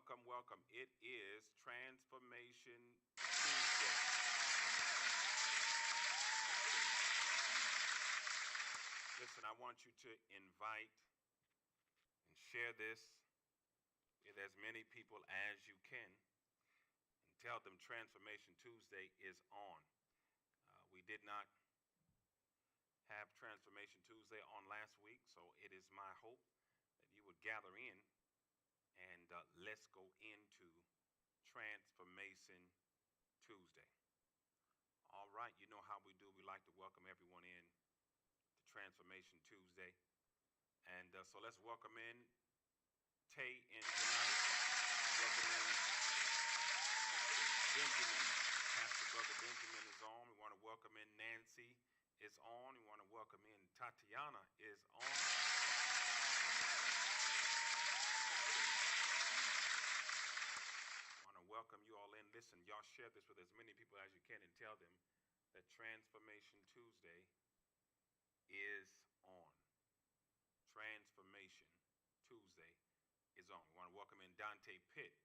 welcome, welcome. It is Transformation Tuesday. Listen, I want you to invite and share this with as many people as you can and tell them Transformation Tuesday is on. We did not have Transformation Tuesday on last week, so it is my hope that you would gather in and let's go into Transformation Tuesday. All right, you know how we do. We like to welcome everyone in to Transformation Tuesday. And so let's welcome in Tay in tonight. Welcome in Benjamin. Pastor Brother Benjamin is on. We want to welcome in Nancy is on. We want to welcome in Tatiana is on. Welcome you all in. Listen, y'all share this with as many people as you can and tell them that Transformation Tuesday is on. Transformation Tuesday is on. We want to welcome in Dante Pitt. Good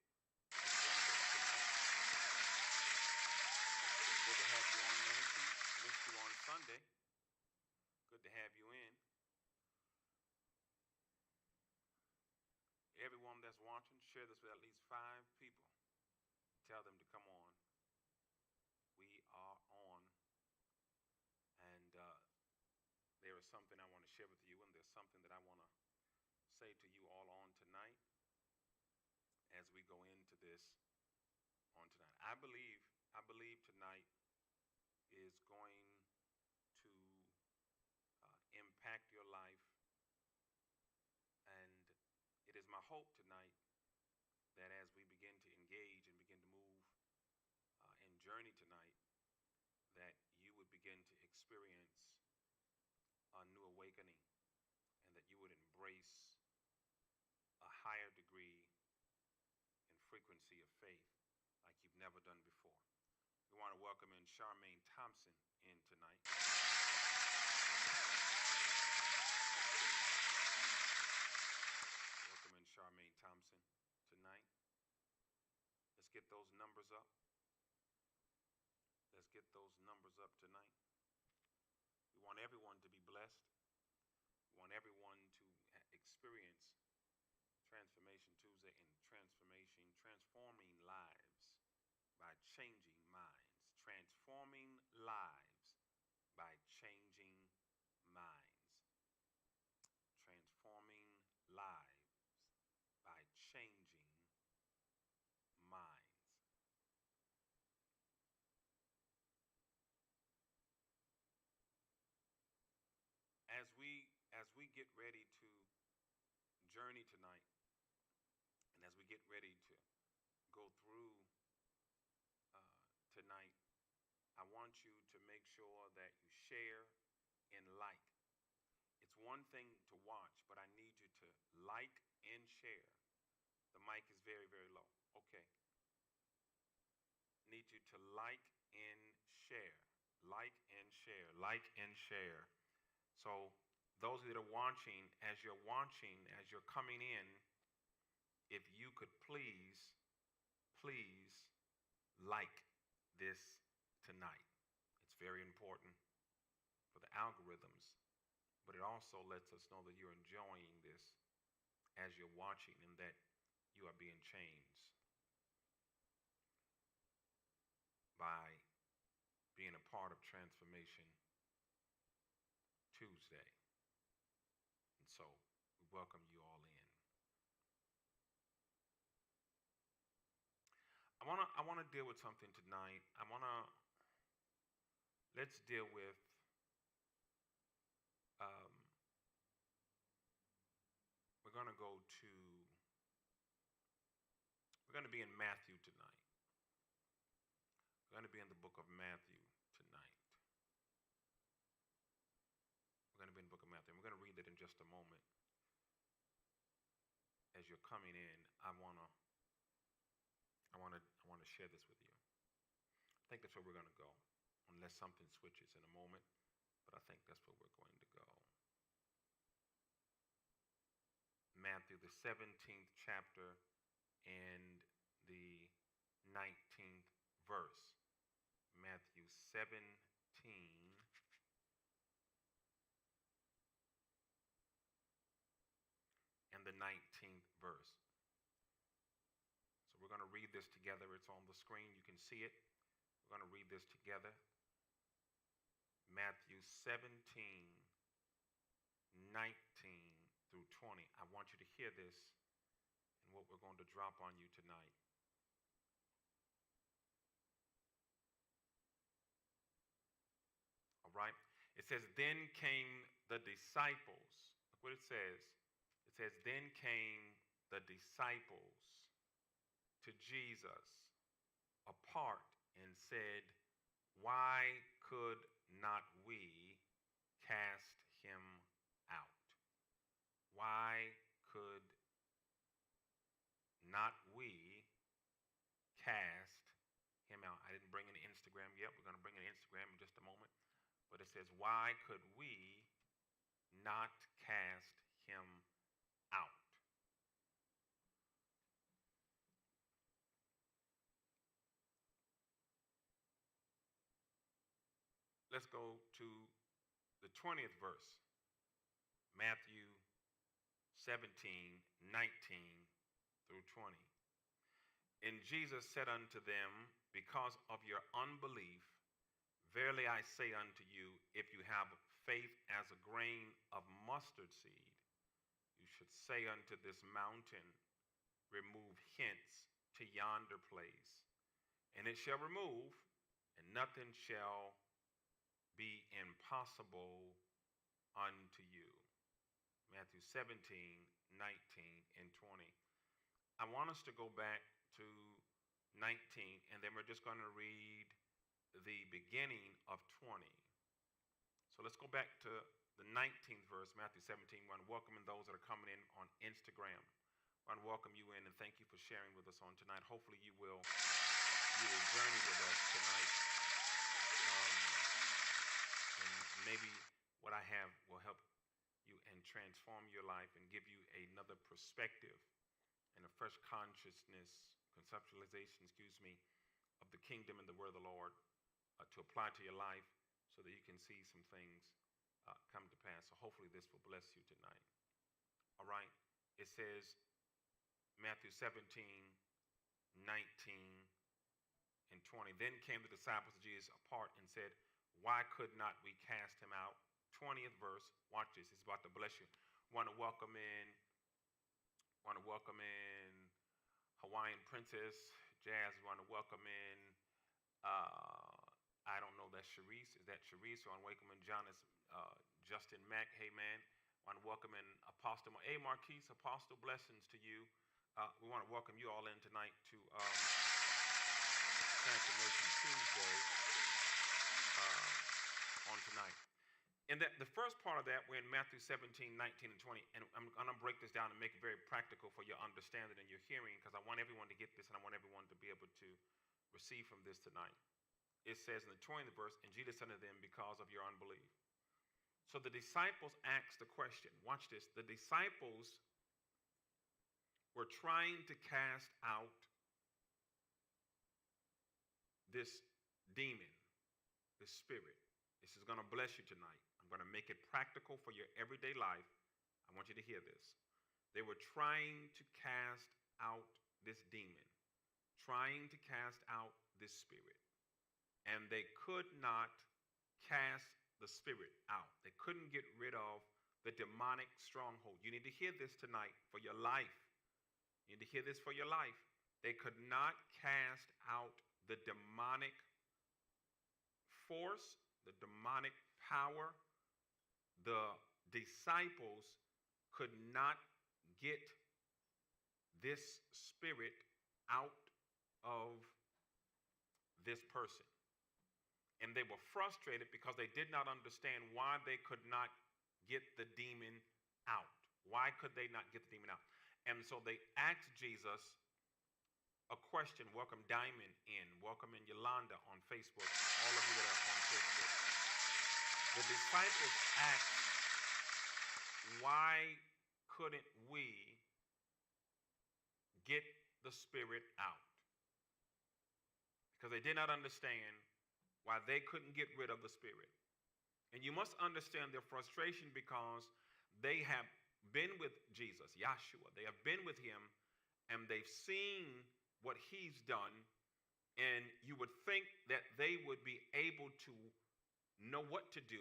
to have you on, Nancy. Missed you on Sunday. Good to have you in. Everyone that's watching, share this with at least 5 people. Tell them to come on. We are on. And there is something I want to share with you, and there's something that I want to say to you all on tonight as we go into this on tonight. I believe tonight is going to impact your life, and it is my hope tonight that as we begin to engage and begin to move in journey tonight, that you would begin to experience a new awakening and that you would embrace a higher degree and frequency of faith like you've never done before. We want to welcome in Charmaine Thompson in tonight. Welcome in Charmaine Thompson tonight. Let's get those numbers up. Let's get those numbers up tonight. We want everyone to be blessed. We want everyone to experience Transformation Tuesday and transforming lives by changing minds. Transforming lives by changing minds. Transforming lives by changing minds. As we get ready to journey tonight, and as we get ready to go through tonight, I want you to make sure that you share and like. It's one thing to watch, but I need you to like and share. The mic is very, very low. Okay. Need you to like and share. Like and share. Like and share. So those that are watching, as you're coming in, if you could please like this tonight. It's very important for the algorithms, but it also lets us know that you're enjoying this as you're watching and that you are being changed by being a part of Transformation Tuesday. And so we welcome you all in. I want to deal with something tonight. Let's deal with we're going to be in Matthew tonight. We're going to be in the book of Matthew tonight. We're going to be in the book of Matthew. And we're going to read it in just a moment. As you're coming in, I want to share this with you. I think that's where we're going to go, unless something switches in a moment. But I think that's where we're going to go. Matthew, the 17th chapter and 19th verse. Matthew 17 and the 19th verse. So we're going to read this together. It's on the screen. You can see it. We're going to read this together. Matthew 17, 19 through 20. I want you to hear this and what we're going to drop on you tonight. All right. It says, then came the disciples. Look what it says. It says, then came the disciples to Jesus apart and said, why could not we cast him out? Why could not we cast him out? I didn't bring an Instagram yet. We're going to bring an Instagram in just a moment. But it says, why could we not cast him out? Let's go to the 20th verse. Matthew 17, 19 through 20. And Jesus said unto them, because of your unbelief, verily I say unto you, if you have faith as a grain of mustard seed, you should say unto this mountain, remove hence to yonder place, and it shall remove, and nothing shall be impossible unto you. Matthew 17, 19, and 20. I want us to go back to 19, and then we're just going to read the beginning of 20. So let's go back to the 19th verse, Matthew 17. I want to welcome those that are coming in on Instagram. I want to welcome you in and thank you for sharing with us on tonight. Hopefully you will journey with us tonight. And maybe what I have will help you and transform your life and give you another perspective and a fresh conceptualization, of the kingdom and the word of the Lord to apply to your life so that you can see some things come to pass. So hopefully this will bless you tonight. All right. It says, Matthew 17, 19 and 20. Then came the disciples of Jesus apart and said, why could not we cast him out? 20th verse. Watch this. It's about to bless you. Want to welcome in Hawaiian Princess Jazz. Want to welcome in I don't know, that's Sharice. Is that Sharice? I want to welcome in Justin Mack. Hey man. Want to welcome in Apostle. Hey Marquise, Apostle, blessings to you. We want to welcome you all in tonight to Transformation Tuesday on tonight. And that the first part of that, we're in Matthew 17, 19, and 20. And I'm going to break this down and make it very practical for your understanding and your hearing, because I want everyone to get this and I want everyone to be able to receive from this tonight. It says in the 20th verse, and Jesus said unto them, because of your unbelief. So the disciples asked the question. Watch this. The disciples were trying to cast out this demon, this spirit. This is going to bless you tonight. I'm going to make it practical for your everyday life. I want you to hear this. They were trying to cast out this demon, trying to cast out this spirit, and they could not cast the spirit out. They couldn't get rid of the demonic stronghold. You need to hear this tonight for your life. You need to hear this for your life. They could not cast out the demonic force, the demonic power. The disciples could not get this spirit out of this person. And they were frustrated because they did not understand why they could not get the demon out. Why could they not get the demon out? And so they asked Jesus a question. Welcome Diamond in. Welcome in Yolanda on Facebook. All of you that are on Facebook. The disciples asked, why couldn't we get the spirit out? because they did not understand why they couldn't get rid of the spirit. And you must understand their frustration because they have been with Jesus, Yahshua. They have been with him and they've seen what he's done. And you would think that they would be able to know what to do.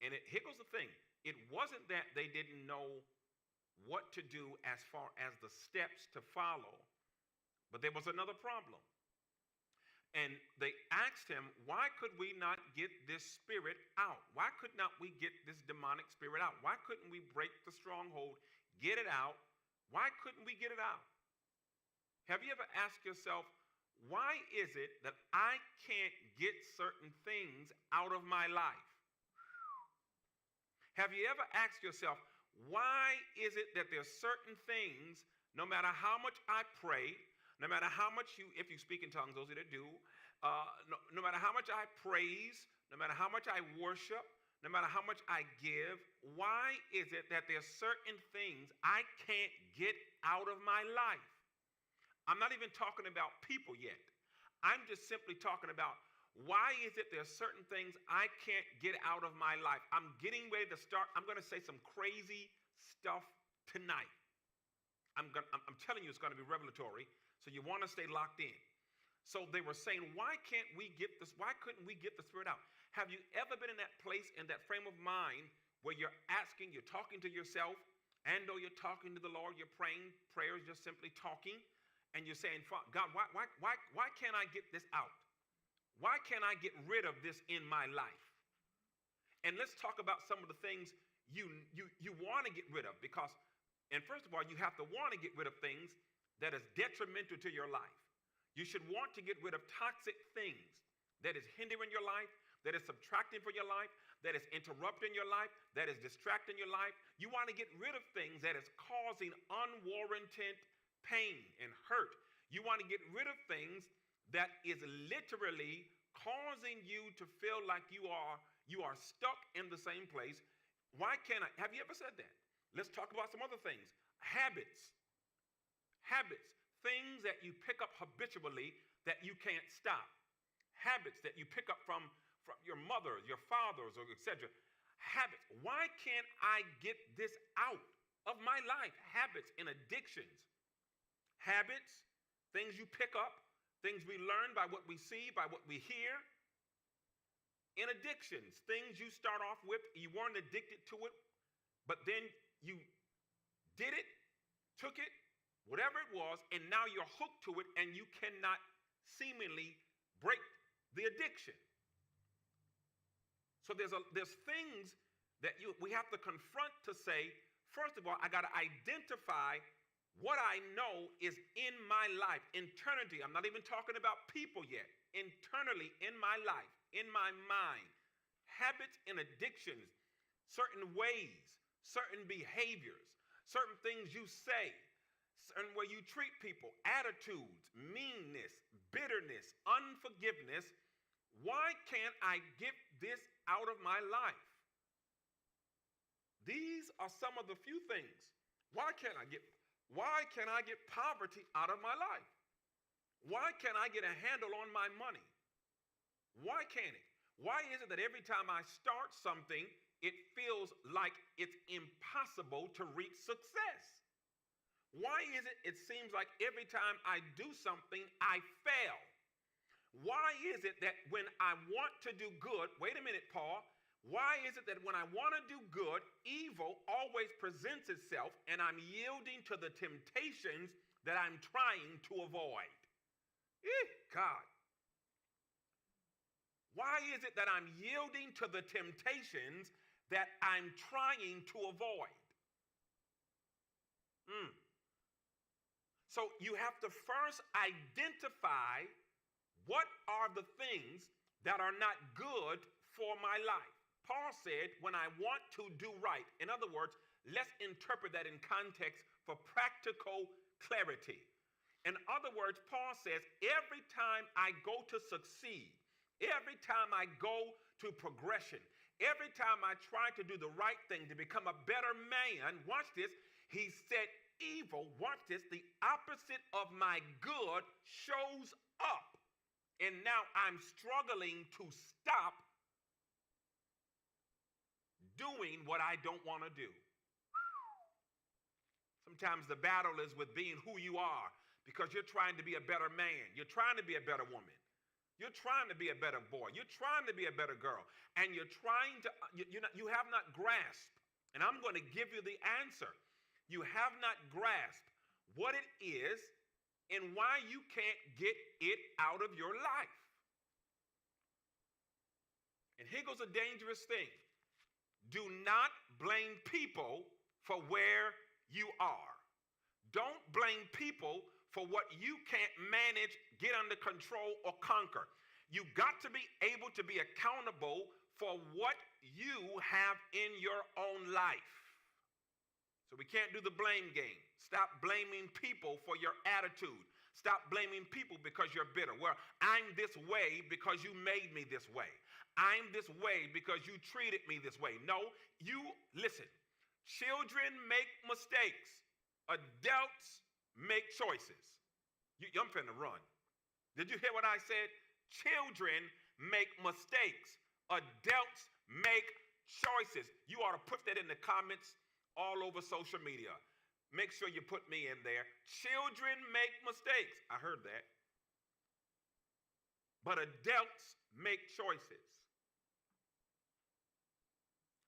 And here goes the thing. It wasn't that they didn't know what to do as far as the steps to follow, but there was another problem. And they asked him, why could we not get this spirit out? Why could not we get this demonic spirit out? Why couldn't we break the stronghold, get it out? Why couldn't we get it out? Have you ever asked yourself, why is it that I can't get certain things out of my life? Have you ever asked yourself, why is it that there's certain things, no matter how much I pray, no matter how much if you speak in tongues, those that do, no matter how much I praise, no matter how much I worship, no matter how much I give, why is it that there's certain things I can't get out of my life? I'm not even talking about people yet. I'm just simply talking about why is it there's certain things I can't get out of my life? I'm getting ready to start. I'm going to say some crazy stuff tonight. I'm telling you it's going to be revelatory. So you want to stay locked in. So they were saying, why can't we get this? Why couldn't we get the spirit out? Have you ever been in that place, in that frame of mind where you're asking, you're talking to yourself, and though you're talking to the Lord, you're praying prayers, just simply talking, and you're saying, God, why can't I get this out? Why can't I get rid of this in my life? And let's talk about some of the things you want to get rid of, because, and first of all, you have to want to get rid of things that is detrimental to your life. You should want to get rid of toxic things that is hindering your life, that is subtracting from your life, that is interrupting your life, that is distracting your life. You want to get rid of things that is causing unwarranted pain and hurt. You want to get rid of things that is literally causing you to feel like you are stuck in the same place. Why can't I? Have you ever said that? Let's talk about some other things. Habits, things that you pick up habitually that you can't stop. Habits that you pick up from your mother, your fathers, or etc. Habits. Why can't I get this out of my life? Habits and addictions. Habits, things you pick up, things we learn by what we see, by what we hear. In addictions, things you start off with, you weren't addicted to it, but then you did it, took it, whatever it was, and now you're hooked to it and you cannot seemingly break the addiction. So there's things that we have to confront to say, first of all, I got to identify what I know is in my life. Internally, I'm not even talking about people yet. Internally, in my life, in my mind, habits and addictions, certain ways, certain behaviors, certain things you say, certain way you treat people, attitudes, meanness, bitterness, unforgiveness. Why can't I get this out of my life? These are some of the few things. Why can't I get poverty out of my life? Why can't I get a handle on my money? Why can't it? Why is it that every time I start something, it feels like it's impossible to reach success? Why is it seems like every time I do something, I fail? Why is it that when I want to do good, wait a minute, Paul, why is it that when I want to do good, evil always presents itself and I'm yielding to the temptations that I'm trying to avoid? God. Why is it that I'm yielding to the temptations that I'm trying to avoid? So you have to first identify what are the things that are not good for my life. Paul said, when I want to do right. In other words, let's interpret that in context for practical clarity. In other words, Paul says, every time I go to succeed, every time I go to progression, every time I try to do the right thing to become a better man, watch this, he said evil, watch this, the opposite of my good shows up. and now I'm struggling to stop doing what I don't want to do. Sometimes the battle is with being who you are because you're trying to be a better man. You're trying to be a better woman. You're trying to be a better boy. You're trying to be a better girl. And you're trying to, you have not grasped, and I'm going to give you the answer. You have not grasped what it is and why you can't get it out of your life. And here goes a dangerous thing. Do not blame people for where you are. Don't blame people for what you can't manage, get under control, or conquer. You got to be able to be accountable for what you have in your own life. So we can't do the blame game. Stop blaming people for your attitude. Stop blaming people because you're bitter. Well, I'm this way because you made me this way. I'm this way because you treated me this way. No, listen. Children make mistakes. Adults make choices. I'm finna run. Did you hear what I said? Children make mistakes. Adults make choices. You ought to put that in the comments all over social media. Make sure you put me in there. Children make mistakes. I heard that. But adults make choices.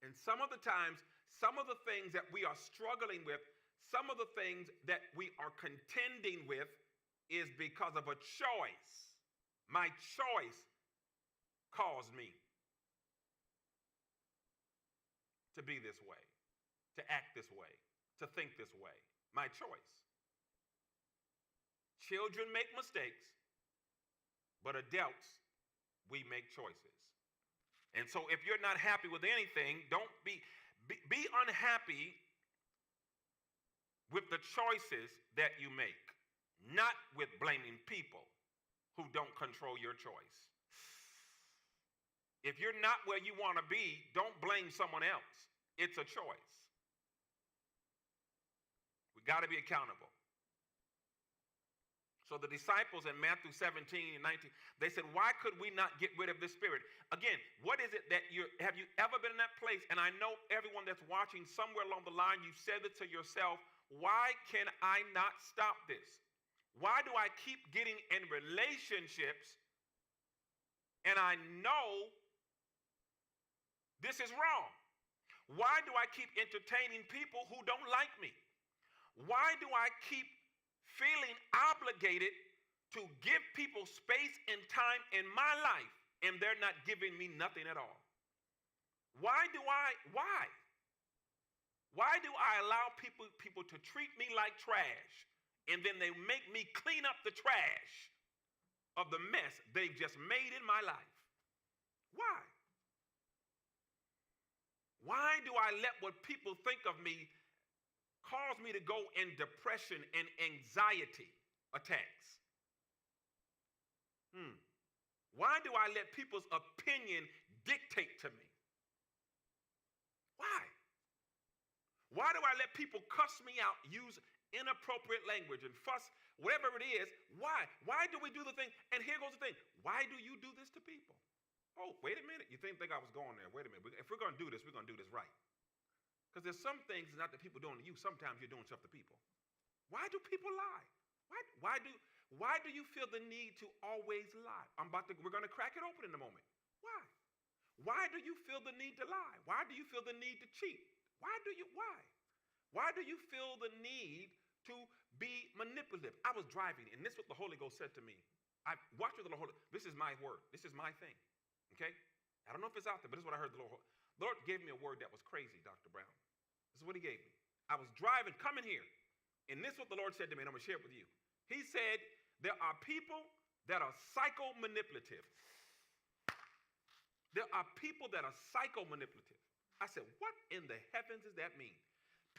And some of the times, some of the things that we are struggling with, some of the things that we are contending with is because of a choice. My choice caused me to be this way, to act this way, to think this way. My choice. Children make mistakes, but adults, we make choices. And so if you're not happy with anything, don't be unhappy with the choices that you make, not with blaming people who don't control your choice. If you're not where you want to be, don't blame someone else. It's a choice. We got to be accountable. So the disciples in Matthew 17 and 19, they said, why could we not get rid of this spirit? Again, what is it that have you ever been in that place? And I know everyone that's watching, somewhere along the line, you said it to yourself, why can I not stop this? Why do I keep getting in relationships and I know this is wrong? Why do I keep entertaining people who don't like me? Why do I keep feeling obligated to give people space and time in my life and they're not giving me nothing at all? Why do I allow people to treat me like trash and then they make me clean up the trash of the mess they've just made in my life? Why? Why do I let what people think of me cause me to go in depression and anxiety attacks? Why do I let people's opinion dictate to me? Why? Why do I let people cuss me out, use inappropriate language and fuss, whatever it is? Why? Why do we do the thing? And here goes the thing. Why do you do this to people? Oh, wait a minute. You think I was going there. Wait a minute. If we're going to do this, we're going to do this right. Because there's some things not that people doing to you. Sometimes you're doing stuff to people. Why do people lie? Why do you feel the need to always lie? We're going to crack it open in a moment. Why? Why do you feel the need to lie? Why do you feel the need to cheat? Why? Why do you feel the need to be manipulative? I was driving, and this is what the Holy Ghost said to me. I watched with the Holy. This is my word. This is my thing. Okay? I don't know if it's out there, but this is what I heard the Lord. The Lord gave me a word that was crazy, Dr. Brown. This is what he gave me. I was driving, coming here, and this is what the Lord said to me, and I'm going to share it with you. He said, there are people that are psycho-manipulative. There are people that are psycho-manipulative. I said, what in the heavens does that mean?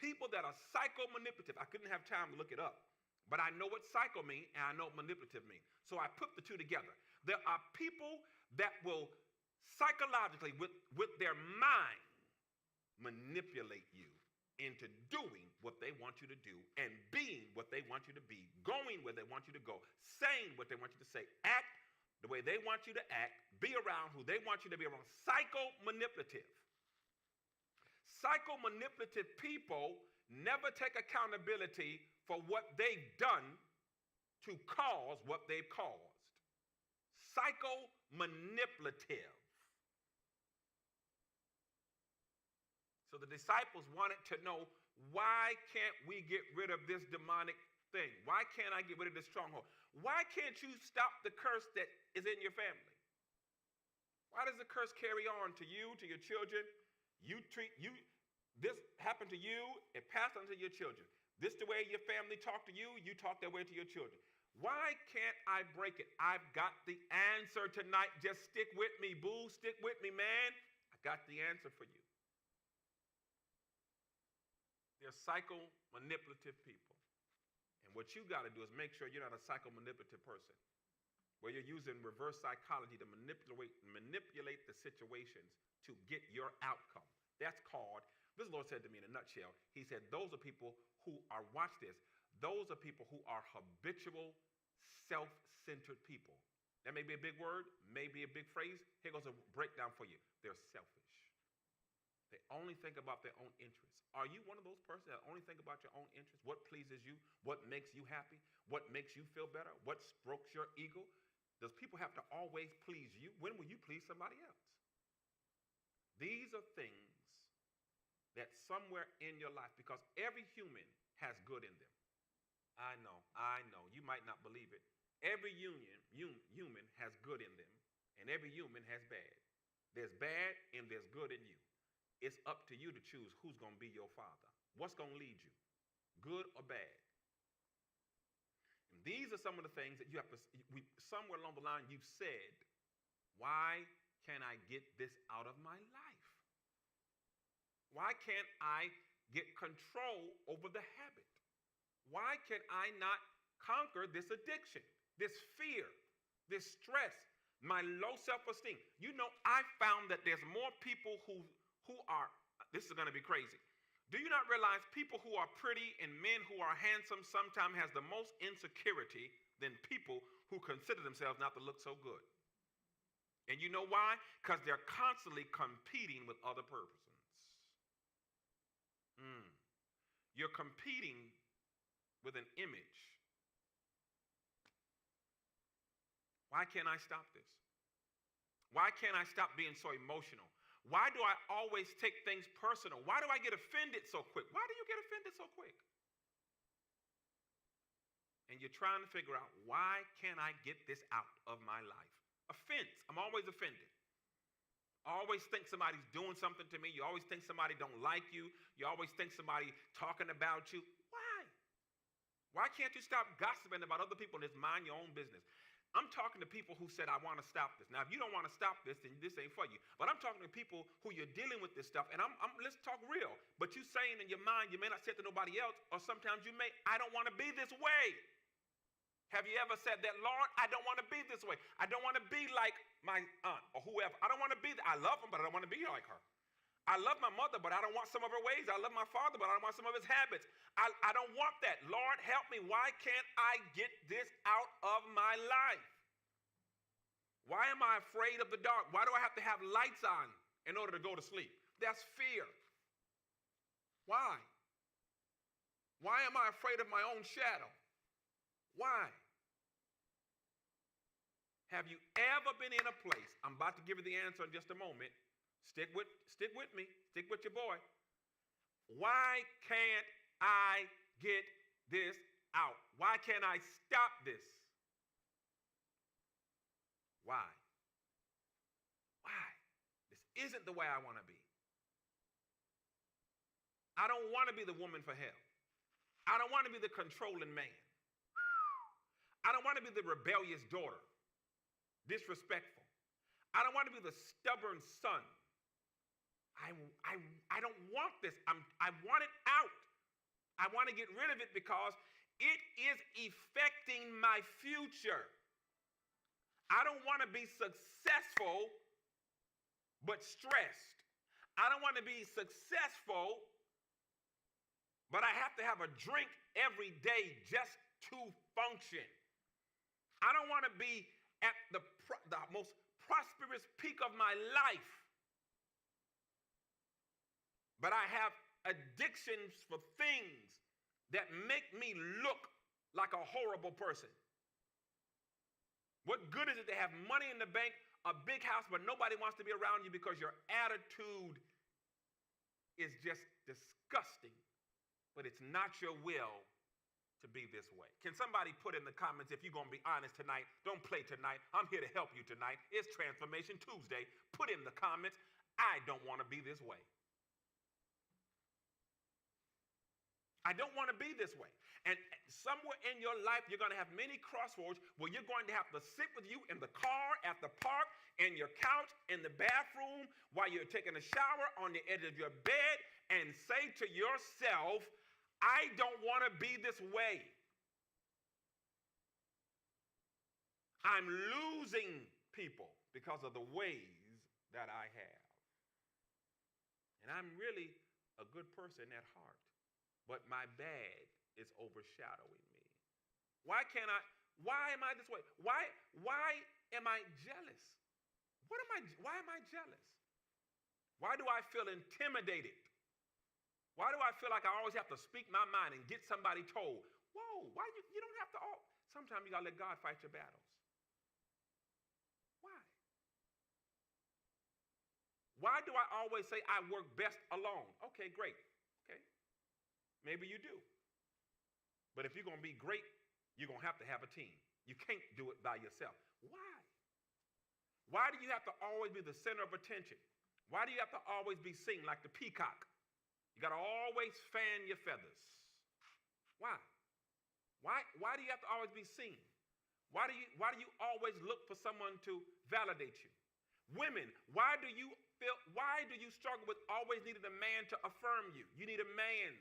People that are psycho-manipulative. I couldn't have time to look it up, but I know what psycho means, and I know what manipulative means. So I put the two together. There are people that will psychologically, with their mind, manipulate you into doing what they want you to do and being what they want you to be, going where they want you to go, saying what they want you to say, act the way they want you to act, be around who they want you to be around. Psycho-manipulative. Psycho-manipulative people never take accountability for what they've done to cause what they've caused. Psycho-manipulative. So the disciples wanted to know, why can't we get rid of this demonic thing? Why can't I get rid of this stronghold? Why can't you stop the curse that is in your family? Why does the curse carry on to you, to your children? This happened to you, it passed on to your children. This the way your family talk to you, you talk that way to your children. Why can't I break it? I've got the answer tonight. Just stick with me, boo. Stick with me, man. I got the answer for you. They're psycho-manipulative people. And what you got to do is make sure you're not a psycho-manipulative person, where you're using reverse psychology to manipulate the situations to get your outcome. That's called, this Lord said to me in a nutshell, he said, those are people who are, watch this, those are people who are habitual, self-centered people. That may be a big word, may be a big phrase. Here goes a breakdown for you. They're selfish. They only think about their own interests. Are you one of those persons that only think about your own interests? What pleases you? What makes you happy? What makes you feel better? What strokes your ego? Does people have to always please you? When will you please somebody else? These are things that somewhere in your life, because every human has good in them. I know. You might not believe it. Every human has good in them, and every human has bad. There's bad and there's good in you. It's up to you to choose who's going to be your father. What's going to lead you, good or bad? And these are some of the things that you have to, somewhere along the line you've said, why can't I get this out of my life? Why can't I get control over the habit? Why can I not conquer this addiction, this fear, this stress, my low self-esteem? You know, I found that there's more people who are, this is going to be crazy. Do you not realize people who are pretty and men who are handsome sometimes has the most insecurity than people who consider themselves not to look so good? And you know why? Because they're constantly competing with other persons. You're competing with an image. Why can't I stop this? Why can't I stop being so emotional? Why do I always take things personal? Why do I get offended so quick? Why do you get offended so quick? And you're trying to figure out, why can't I get this out of my life? Offense. I'm always offended. I always think somebody's doing something to me. You always think somebody don't like you. You always think somebody talking about you. Why? Why can't you stop gossiping about other people and just mind your own business? I'm talking to people who said, I want to stop this. Now, if you don't want to stop this, then this ain't for you. But I'm talking to people who you're dealing with this stuff, and let's talk real. But you saying in your mind, you may not say it to nobody else, or sometimes you may, I don't want to be this way. Have you ever said that, Lord, I don't want to be this way. I don't want to be like my aunt or whoever. I don't want to be, I love him, but I don't want to be like her. I love my mother, but I don't want some of her ways. I love my father, but I don't want some of his habits. I don't want that. Lord, help me. Why can't I get this out of my life? Why am I afraid of the dark? Why do I have to have lights on in order to go to sleep? That's fear. Why? Why am I afraid of my own shadow? Why? Have you ever been in a place? I'm about to give you the answer in just a moment. Stick with me. Stick with your boy. Why can't I get this out? Why can't I stop this? Why? Why? This isn't the way I want to be. I don't want to be the woman for hell. I don't want to be the controlling man. I don't want to be the rebellious daughter, disrespectful. I don't want to be the stubborn son. I don't want this. I want it out. I want to get rid of it because it is affecting my future. I don't want to be successful but stressed. I don't want to be successful, but I have to have a drink every day just to function. I don't want to be at the most prosperous peak of my life. But I have addictions for things that make me look like a horrible person. What good is it to have money in the bank, a big house, but nobody wants to be around you because your attitude is just disgusting, but it's not your will to be this way. Can somebody put in the comments, if you're going to be honest tonight, don't play tonight, I'm here to help you tonight. It's Transformation Tuesday. Put in the comments, I don't want to be this way. I don't want to be this way. And somewhere in your life, you're going to have many crossroads where you're going to have to sit with you in the car, at the park, in your couch, in the bathroom, while you're taking a shower, on the edge of your bed, and say to yourself, I don't want to be this way. I'm losing people because of the ways that I have. And I'm really a good person at heart, but my bad is overshadowing me. Why am I this way? Why am I jealous? Why am I jealous? Why do I feel intimidated? Why do I feel like I always have to speak my mind and get somebody told? Whoa, why you don't have to sometimes you gotta let God fight your battles. Why? Why do I always say I work best alone? Okay, great. Okay. Maybe you do. But if you're gonna be great, you're gonna have to have a team. You can't do it by yourself. Why? Why do you have to always be the center of attention? Why do you have to always be seen like the peacock? You got to always fan your feathers. Why? Why do you have to always be seen? Why do you always look for someone to validate you? Women, why do you struggle with always needing a man to affirm you? You need a man.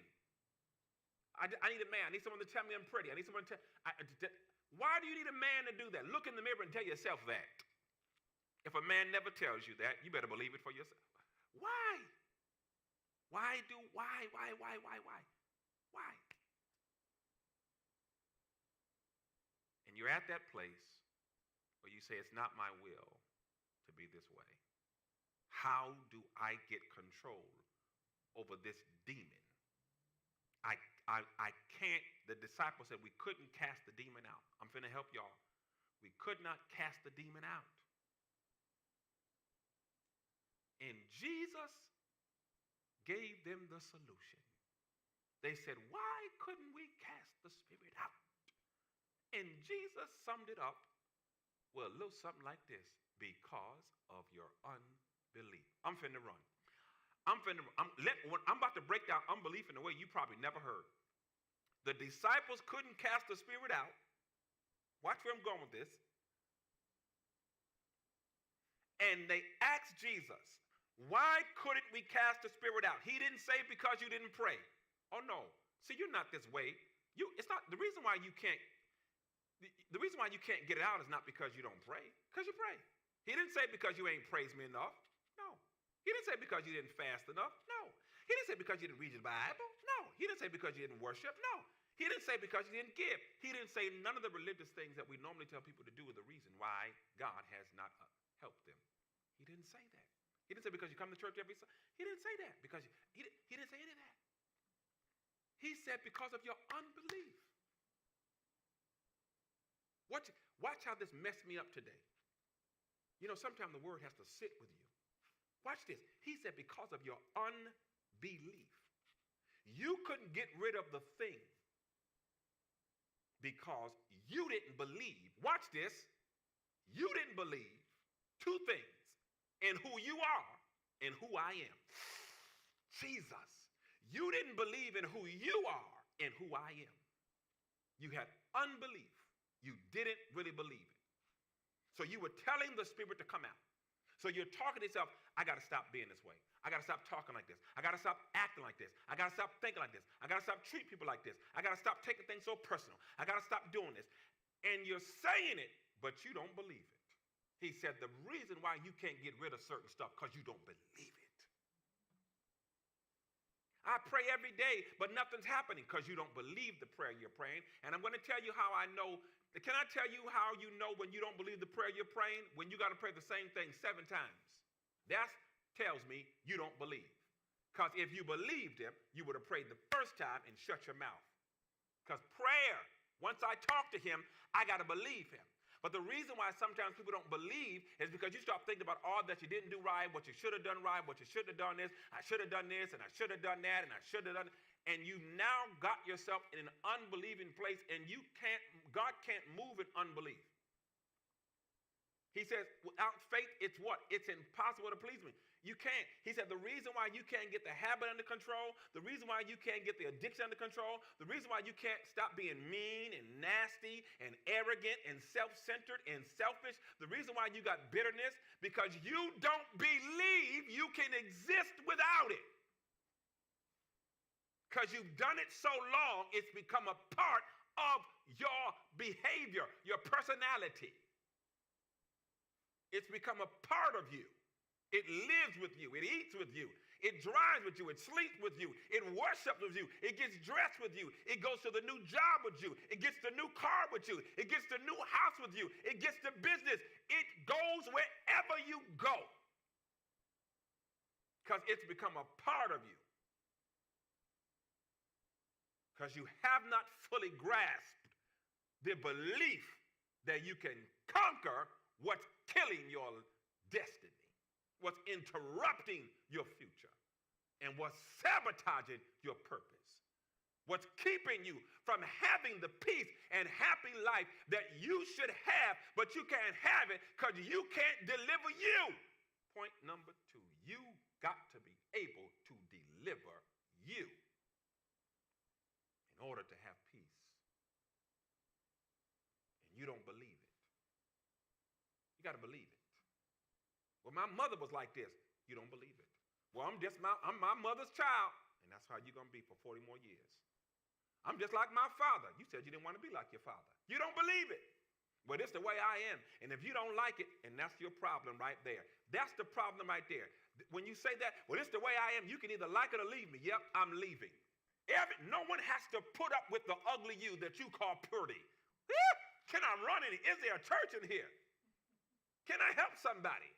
I need a man. I need someone to tell me I'm pretty. I need someone to why do you need a man to do that? Look in the mirror and tell yourself that. If a man never tells you that, you better believe it for yourself. Why? Why? And you're at that place where you say, it's not my will to be this way. How do I get control over this demon? I can't. The disciples said we couldn't cast the demon out. I'm finna help y'all. We could not cast the demon out. And Jesus gave them the solution. They said, why couldn't we cast the spirit out? And Jesus summed it up with a little something like this: because of your unbelief. I'm finna run. I'm about to break down unbelief in a way you probably never heard. The disciples couldn't cast the spirit out. Watch where I'm going with this. And they asked Jesus, why couldn't we cast the spirit out? He didn't say because you didn't pray. Oh no. See, you're not this way. It's not the reason why you can't get it out is not because you don't pray, because you pray. He didn't say because you ain't praised me enough. No. He didn't say because you didn't fast enough. No. He didn't say because you didn't read your Bible. No. He didn't say because you didn't worship. No. He didn't say because you didn't give. He didn't say none of the religious things that we normally tell people to do is the reason why God has not helped them. He didn't say that. He didn't say because you come to church every Sunday. He didn't say that because he didn't say any of that. He said because of your unbelief. Watch how this messed me up today. You know, sometimes the word has to sit with you. Watch this. He said because of your unbelief. You couldn't get rid of the thing because you didn't believe. Watch this. You didn't believe two things: in who you are and who I am. Jesus. You didn't believe in who you are and who I am. You had unbelief. You didn't really believe it. So you were telling the spirit to come out. So you're talking to yourself, I got to stop being this way. I got to stop talking like this. I got to stop acting like this. I got to stop thinking like this. I got to stop treating people like this. I got to stop taking things so personal. I got to stop doing this. And you're saying it, but you don't believe it. He said the reason why you can't get rid of certain stuff because you don't believe it. I pray every day, but nothing's happening because you don't believe the prayer you're praying. And I'm going to tell you how I know. Can I tell you how you know when you don't believe the prayer you're praying? When you got to pray the same thing 7 times. That tells me you don't believe. Because if you believed him, you would have prayed the first time and shut your mouth. Because prayer, once I talk to him, I got to believe him. But the reason why sometimes people don't believe is because you start thinking about all that you didn't do right, what you should have done right, what you should have done this, I should have done this, and I should have done that, and I should have done, and you now got yourself in an unbelieving place, and God can't move in unbelief. He says, without faith, it's what? It's impossible to please me. You can't. He said the reason why you can't get the habit under control, the reason why you can't get the addiction under control, the reason why you can't stop being mean and nasty and arrogant and self-centered and selfish, the reason why you got bitterness, because you don't believe you can exist without it. Because you've done it so long, it's become a part of your behavior, your personality. It's become a part of you. It lives with you. It eats with you. It drives with you. It sleeps with you. It worships with you. It gets dressed with you. It goes to the new job with you. It gets the new car with you. It gets the new house with you. It gets the business. It goes wherever you go. Because it's become a part of you. Because you have not fully grasped the belief that you can conquer what's killing your destiny, what's interrupting your future, and what's sabotaging your purpose, what's keeping you from having the peace and happy life that you should have, but you can't have it because you can't deliver you. Point number 2, you got to be able to deliver you in order to have peace. And you don't believe it. You got to believe it. Well, my mother was like this. You don't believe it. Well, I'm my mother's child, and that's how you're going to be for 40 more years. I'm just like my father. You said you didn't want to be like your father. You don't believe it. Well, it's the way I am, and if you don't like it, and that's your problem right there. That's the problem right there. When you say that, well, it's the way I am, you can either like it or leave me. Yep, I'm leaving. No one has to put up with the ugly you that you call pretty. Can I run in it? Is there a church in here? Can I help somebody?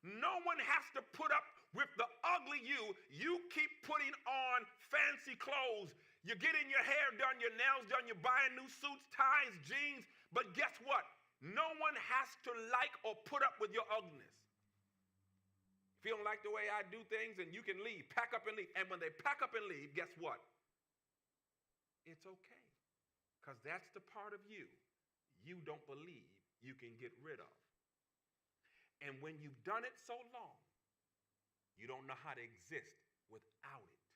No one has to put up with the ugly you. You keep putting on fancy clothes. You're getting your hair done, your nails done, you're buying new suits, ties, jeans. But guess what? No one has to like or put up with your ugliness. If you don't like the way I do things, then you can leave. Pack up and leave. And when they pack up and leave, guess what? It's okay. Because that's the part of you don't believe you can get rid of. And when you've done it so long, you don't know how to exist without it.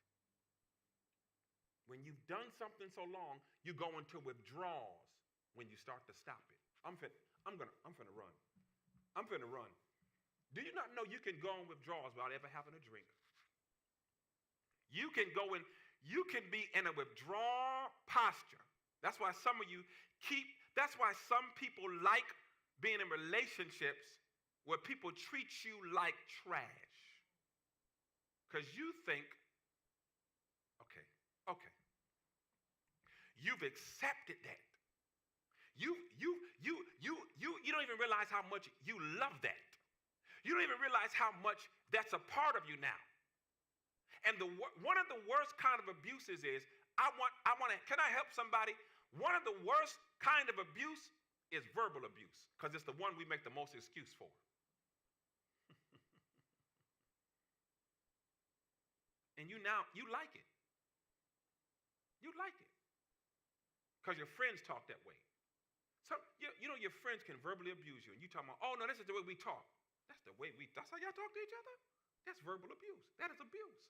When you've done something so long, you go into withdrawals when you start to stop it. I'm finna run. I'm finna run. Do you not know you can go in withdrawals without ever having a drink? You can be in a withdrawal posture. That's why some people like being in relationships where people treat you like trash. Because you think, okay. You've accepted that. You don't even realize how much you love that. You don't even realize how much that's a part of you now. And one of the worst kind of abuses is, can I help somebody? One of the worst kind of abuse is verbal abuse, because it's the one we make the most excuse for. And you like it. You like it. Because your friends talk that way. So, your friends can verbally abuse you, and you talk about, oh, no, this is the way we talk. That's how y'all talk to each other? That's verbal abuse. That is abuse.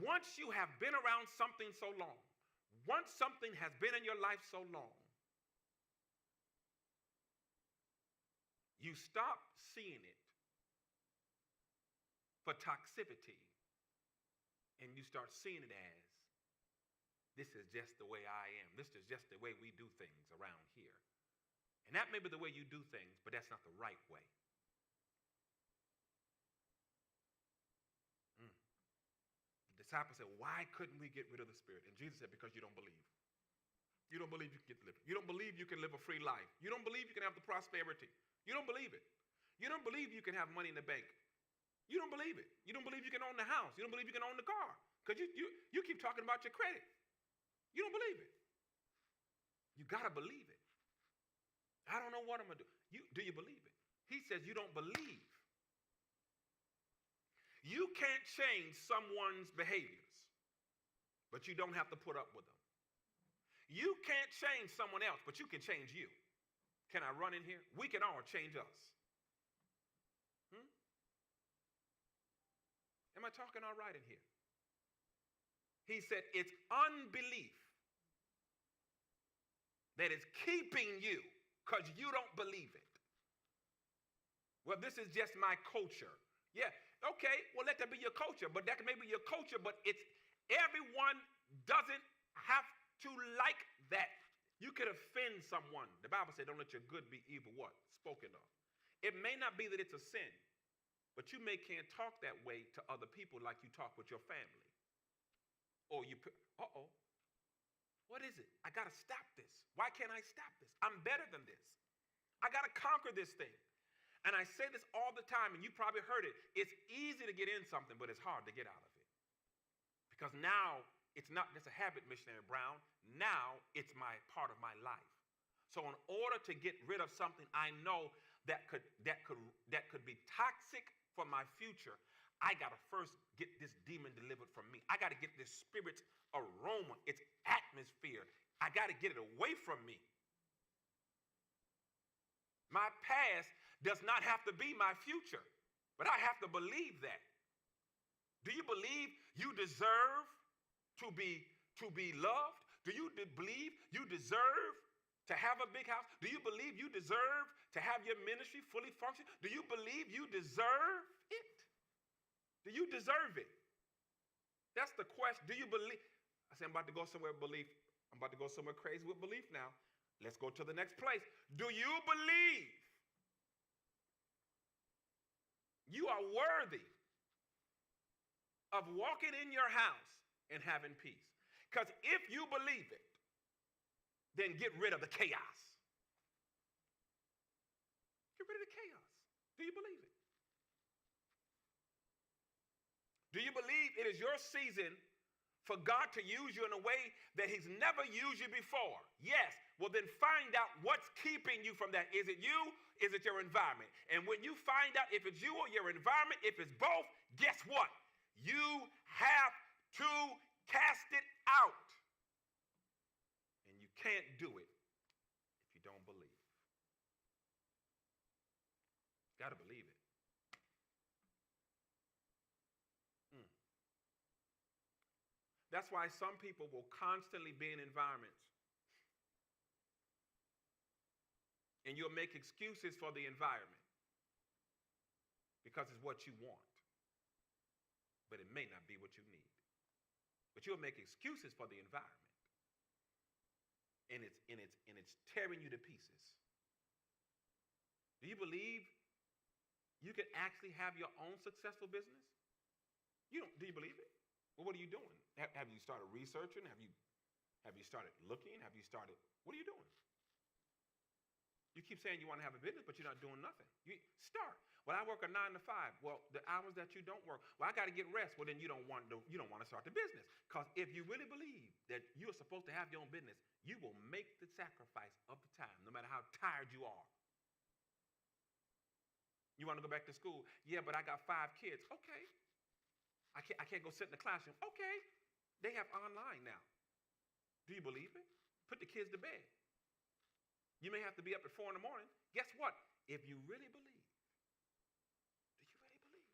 Once you have been around something so long, once something has been in your life so long, you stop seeing it for toxicity, and you start seeing it as, this is just the way I am. This is just the way we do things around here. And that may be the way you do things, but that's not the right way. disciples said, why couldn't we get rid of the spirit? And Jesus said, because you don't believe. You don't believe you can get delivered. You don't believe you can live a free life. You don't believe you can have the prosperity. You don't believe it. You don't believe you can have money in the bank. You don't believe it. You don't believe you can own the house. You don't believe you can own the car. Because you keep talking about your credit. You don't believe it. You got to believe it. I don't know what I'm going to do. Do you believe it? He says you don't believe. You can't change someone's behaviors, but you don't have to put up with them. You can't change someone else, but you can change you. Can I run in here? We can all change us. Am I talking all right in here? He said it's unbelief that is keeping you because you don't believe it. Well, this is just my culture. Yeah, okay, well, let that be your culture, but that may be your culture, but it's everyone doesn't have to like that. You could offend someone. The Bible said, don't let your good be evil what? Spoken of. It may not be that it's a sin, but you can't talk that way to other people like you talk with your family. Or what is it? I got to stop this. Why can't I stop this? I'm better than this. I got to conquer this thing. And I say this all the time, and you probably heard it. It's easy to get in something, but it's hard to get out of it. Because now it's not just a habit, Missionary Brown. Now it's part of my life. So in order to get rid of something I know that could be toxic for my future, I got to first get this demon delivered from me. I got to get this spirit's aroma, its atmosphere. I got to get it away from me. My past does not have to be my future, but I have to believe that. Do you believe you deserve to be loved? Do you believe you deserve to have a big house? Do you believe you deserve to have your ministry fully function? Do you believe you deserve it? Do you deserve it? That's the question. Do you believe? I say I'm about to go somewhere with belief. I'm about to go somewhere crazy with belief now. Let's go to the next place. Do you believe you are worthy of walking in your house and having peace? Because if you believe it, then get rid of the chaos. Get rid of the chaos. Do you believe it? Do you believe it is your season for God to use you in a way that he's never used you before? Yes. Well, then find out what's keeping you from that. Is it you? Is it your environment? And when you find out if it's you or your environment, if it's both, guess what? You have to cast it out. And you can't do it if you don't believe. Got to believe it. That's why some people will constantly be in environments. And you'll make excuses for the environment because it's what you want. But it may not be what you need. But you'll make excuses for the environment. And it's tearing you to pieces. Do you believe you can actually have your own successful business? Do you believe it? Well, what are you doing? Have you started researching? Have you started looking? What are you doing? You keep saying you want to have a business, but you're not doing nothing. You start. Well, I work a 9 to 5. Well, the hours that you don't work, well, I got to get rest. Well, then you don't want to start the business. Because if you really believe that you're supposed to have your own business, you will make the sacrifice of the time, no matter how tired you are. You want to go back to school? Yeah, but I got 5 kids. Okay. I can't go sit in the classroom. Okay. They have online now. Do you believe it? Put the kids to bed. You may have to be up at 4 in the morning. Guess what? If you really believe, do you really believe?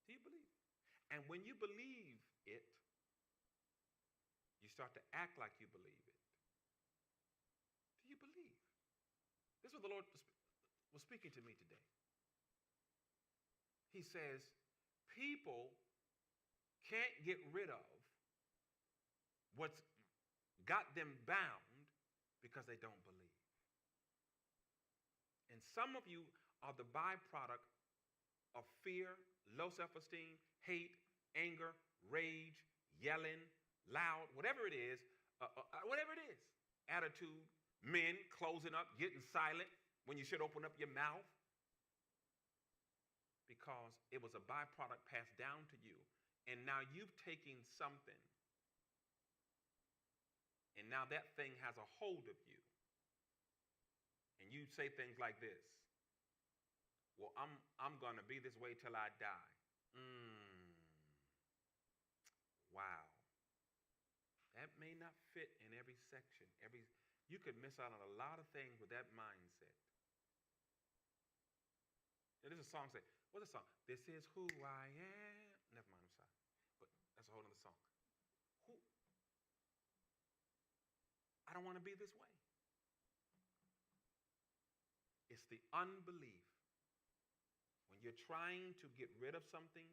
Do you believe? And when you believe it, you start to act like you believe it. Do you believe? This is what the Lord was speaking to me today. He says, people can't get rid of what's got them bound because they don't believe. And some of you are the byproduct of fear, low self-esteem, hate, anger, rage, yelling, loud, whatever it is, attitude, men closing up, getting silent when you should open up your mouth, because it was a byproduct passed down to you. And now you've taken something, and now that thing has a hold of you. And you say things like this: well, I'm going to be this way till I die. Wow. That may not fit in every section. You could miss out on a lot of things with that mindset. There's a song say, what's the song? This is who I am. Never mind, I'm sorry. But that's a whole other song. I don't want to be this way. It's the unbelief. When you're trying to get rid of something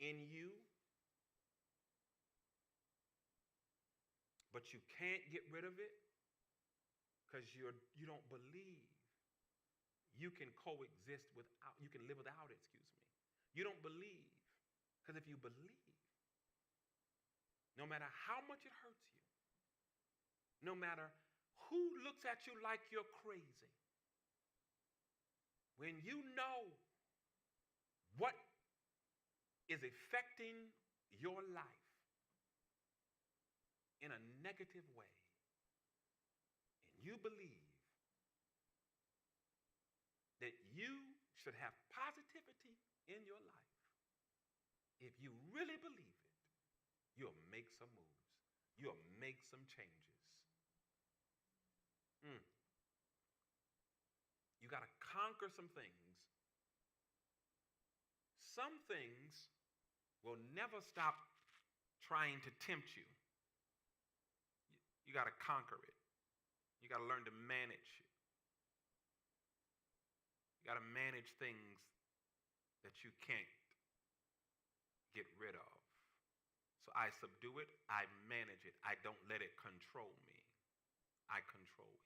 in you, but you can't get rid of it because you don't believe you can coexist without, you can live without it, excuse me. You don't believe, because if you believe, no matter how much it hurts you, no matter who looks at you like you're crazy, when you know what is affecting your life in a negative way, and you believe that you should have positivity in your life, if you really believe it, you'll make some moves. You'll make some changes. You got to conquer some things. Some things will never stop trying to tempt you. You got to conquer it. You got to learn to manage it. You got to manage things that you can't get rid of. So I subdue it, I manage it. I don't let it control me. I control it.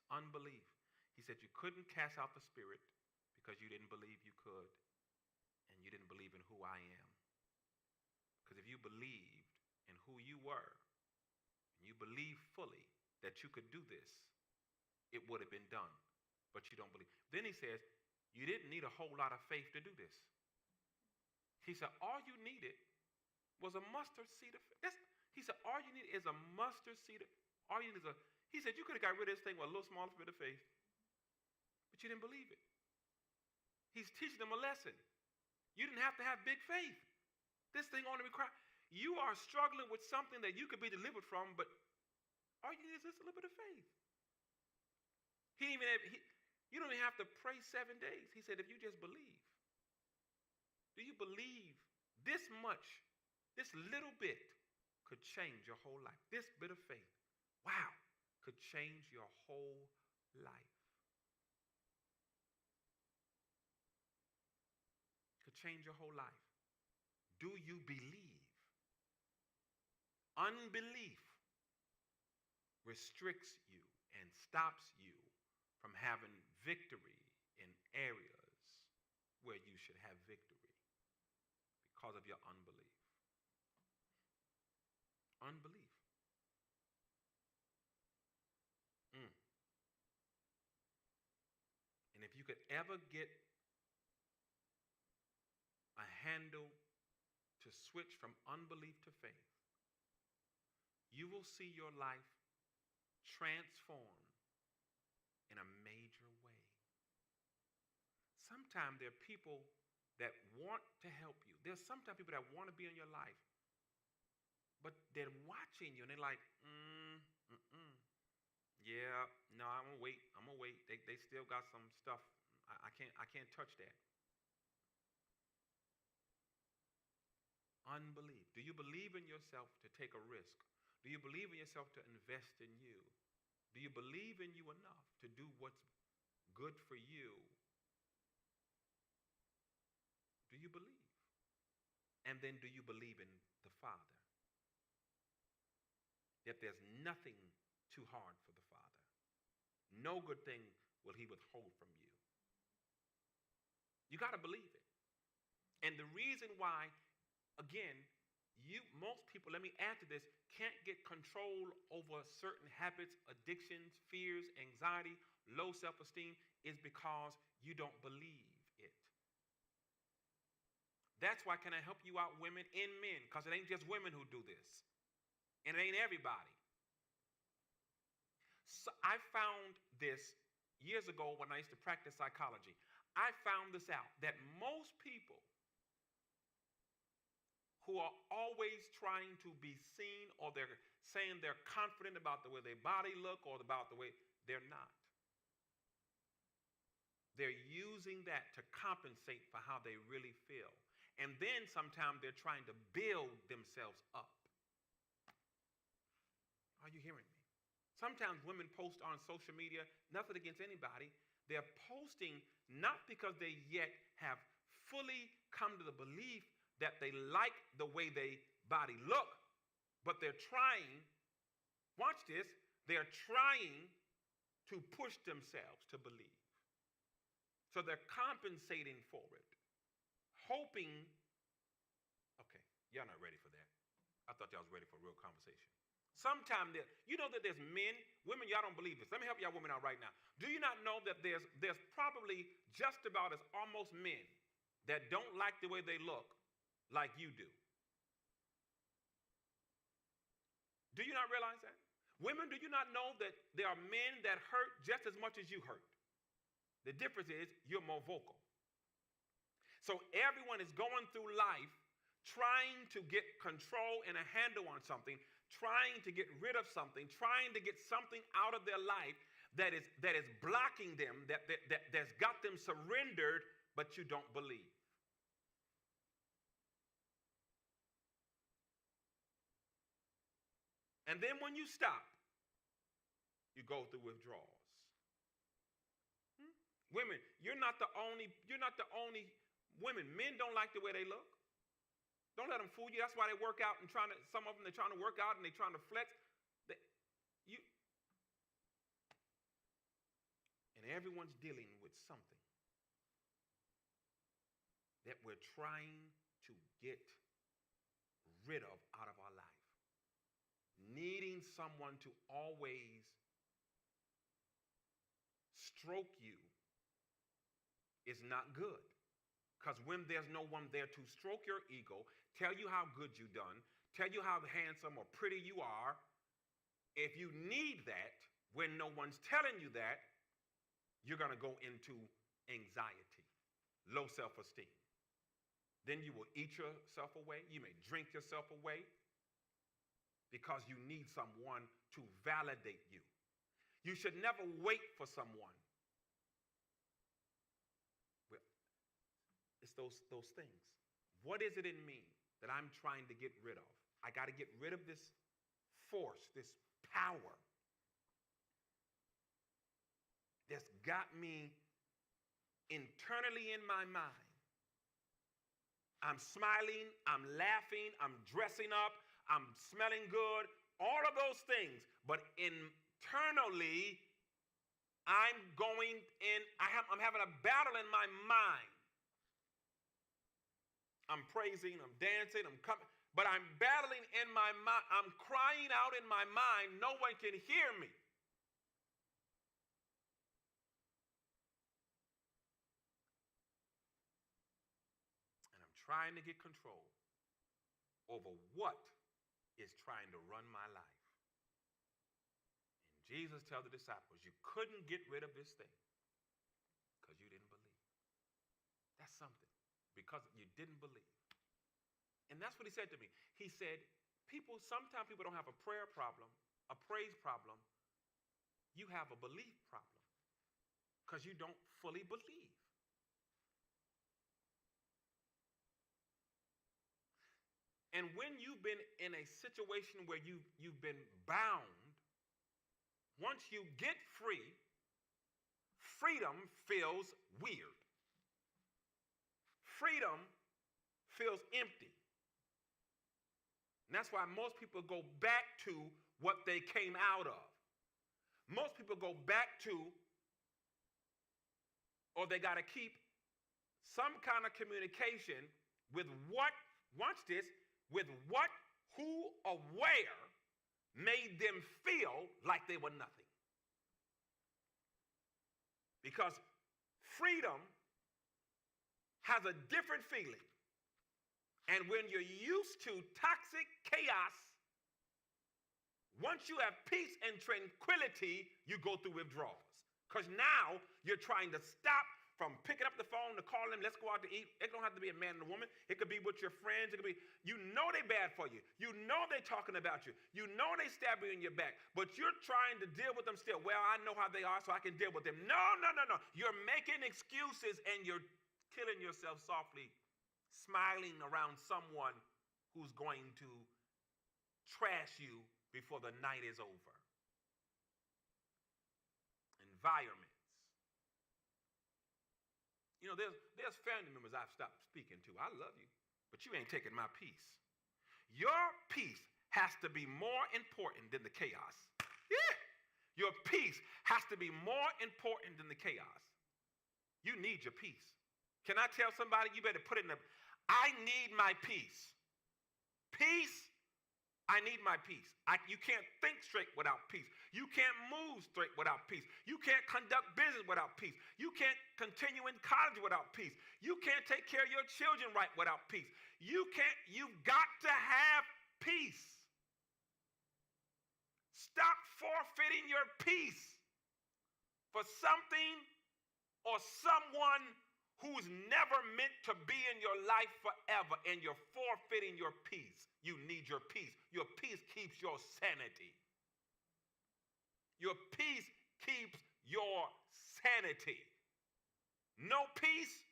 It's unbelief. He said you couldn't cast out the spirit because you didn't believe you could, and you didn't believe in who I am. Because if you believed in who you were, and you believed fully that you could do this, it would have been done. But you don't believe. Then he says, you didn't need a whole lot of faith to do this. He said, all you needed was a mustard seed of faith. He said, all you need is a mustard seed. He said, you could have got rid of this thing with a little small bit of faith, but you didn't believe it. He's teaching them a lesson. You didn't have to have big faith. This thing only requires, you are struggling with something that you could be delivered from, but all you need is just a little bit of faith. You don't even have to pray 7 days. He said, if you just believe. Do you believe this much, this little bit could change your whole life? This bit of faith, wow, could change your whole life. Could change your whole life. Do you believe? Unbelief restricts you and stops you from having victory in areas where you should have victory because of your unbelief. Unbelief. And if you could ever get a handle to switch from unbelief to faith, you will see your life transform in a major way. Sometimes there are people that want to help you. There's sometimes people that want to be in your life, but they're watching you and they're like, yeah, no, I'm gonna wait. They still got some stuff. I can't touch that. Unbelief. Do you believe in yourself to take a risk? Do you believe in yourself to invest in you? Do you believe in you enough to do what's good for you? Do you believe? And then do you believe in the Father? That there's nothing too hard for the Father. No good thing will he withhold from you. You got to believe it. And the reason why, again, most people, let me add to this, can't get control over certain habits, addictions, fears, anxiety, low self-esteem is because you don't believe it. That's why can I help you out, women and men, because it ain't just women who do this. And it ain't everybody. So I found this years ago when I used to practice psychology. I found this out, that most people who are always trying to be seen, or they're saying they're confident about the way their body look or about the way, they're not. They're using that to compensate for how they really feel. And then sometimes they're trying to build themselves up. Are you hearing me? Sometimes women post on social media, nothing against anybody. They're posting not because they yet have fully come to the belief that they like the way their body look, but they're trying, watch this, they're trying to push themselves to believe. So they're compensating for it, hoping, okay, y'all not ready for that. I thought y'all was ready for a real conversation. Sometimes, you know that there's men, women, y'all don't believe this. Let me help y'all women out right now. Do you not know that there's probably just about as almost men that don't like the way they look like you do? Do you not realize that? Women, do you not know that there are men that hurt just as much as you hurt? The difference is you're more vocal. So everyone is going through life trying to get control and a handle on something, trying to get rid of something, trying to get something out of their life that is blocking them, that's got them surrendered, but you don't believe. And then when you stop, you go through withdrawals. Women, you're not the only women. Men don't like the way they look. Don't let them fool you. That's why they work out and some of them, they're trying to work out and they're trying to flex. And everyone's dealing with something that we're trying to get rid of out of our life. Needing someone to always stroke you is not good. Because when there's no one there to stroke your ego, tell you how good you've done, tell you how handsome or pretty you are, if you need that, when no one's telling you that, you're going to go into anxiety, low self-esteem. Then you will eat yourself away. You may drink yourself away because you need someone to validate you. You should never wait for someone. Well, it's those things. What is it in me that I'm trying to get rid of? I got to get rid of this force, this power that's got me internally in my mind. I'm smiling, I'm laughing, I'm dressing up, I'm smelling good, all of those things. But internally, I'm having a battle in my mind. I'm praising, I'm dancing, I'm coming, but I'm battling in my mind. I'm crying out in my mind. No one can hear me. And I'm trying to get control over what is trying to run my life. And Jesus tells the disciples, you couldn't get rid of this thing because you didn't believe. That's something, because you didn't believe. And that's what he said to me. He said, sometimes people don't have a prayer problem, a praise problem. You have a belief problem because you don't fully believe. And when you've been in a situation where you've been bound, once you get free, freedom feels weird. Freedom feels empty. And that's why most people go back to what they came out of. Most people go back to, or they got to keep some kind of communication with what, watch this, with what, who, or where made them feel like they were nothing. Because freedom has a different feeling. And when you're used to toxic chaos, once you have peace and tranquility, you go through withdrawals. Because now you're trying to stop from picking up the phone to call them, let's go out to eat. It don't have to be a man and a woman. It could be with your friends. It could be, you know they're bad for you. You know they're talking about you. You know they stab you in your back. But you're trying to deal with them still. Well, I know how they are, so I can deal with them. No. You're making excuses and you're killing yourself softly, smiling around someone who's going to trash you before the night is over. Environments. You know, there's family members I've stopped speaking to. I love you, but you ain't taking my peace. Your peace has to be more important than the chaos. Yeah. Your peace has to be more important than the chaos. You need your peace. Can I tell somebody, you better put it in I need my peace. Peace. I need my peace. You can't think straight without peace. You can't move straight without peace. You can't conduct business without peace. You can't continue in college without peace. You can't take care of your children right without peace. You've got to have peace. Stop forfeiting your peace for something or someone who's never meant to be in your life forever, and you're forfeiting your peace. You need your peace. Your peace keeps your sanity. Your peace keeps your sanity. No peace,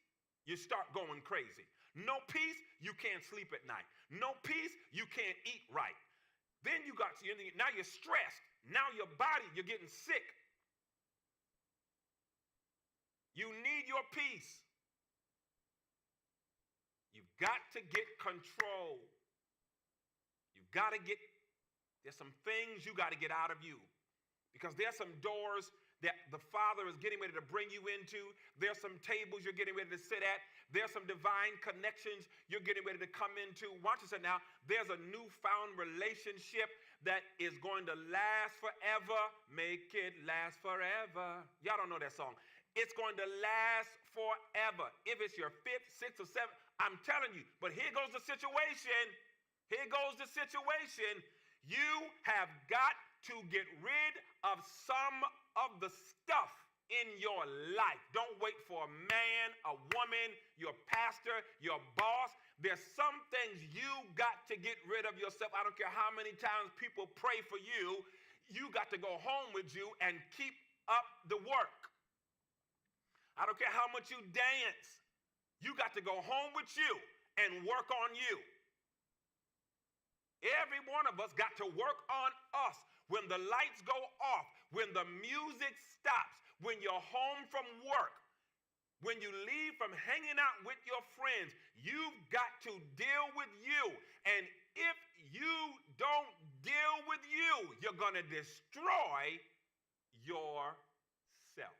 you start going crazy. No peace, you can't sleep at night. No peace, you can't eat right. Then now you're stressed. Now your body, you're getting sick. You need your peace. You've got to get control. There's some things you got to get out of you, because there's some doors that the Father is getting ready to bring you into. There's some tables you're getting ready to sit at. There's some divine connections you're getting ready to come into. Watch this now. There's a newfound relationship that is going to last forever. Make it last forever. Y'all don't know that song. It's going to last forever. If it's your fifth, sixth, or seventh, I'm telling you. But here goes the situation. You have got to get rid of some of the stuff in your life. Don't wait for a man, a woman, your pastor, your boss. There's some things you got to get rid of yourself. I don't care how many times people pray for you. You got to go home with you and keep up the work. I don't care how much you dance. You got to go home with you and work on you. Every one of us got to work on us. When the lights go off, when the music stops, when you're home from work, when you leave from hanging out with your friends, you've got to deal with you. And if you don't deal with you, you're going to destroy yourself.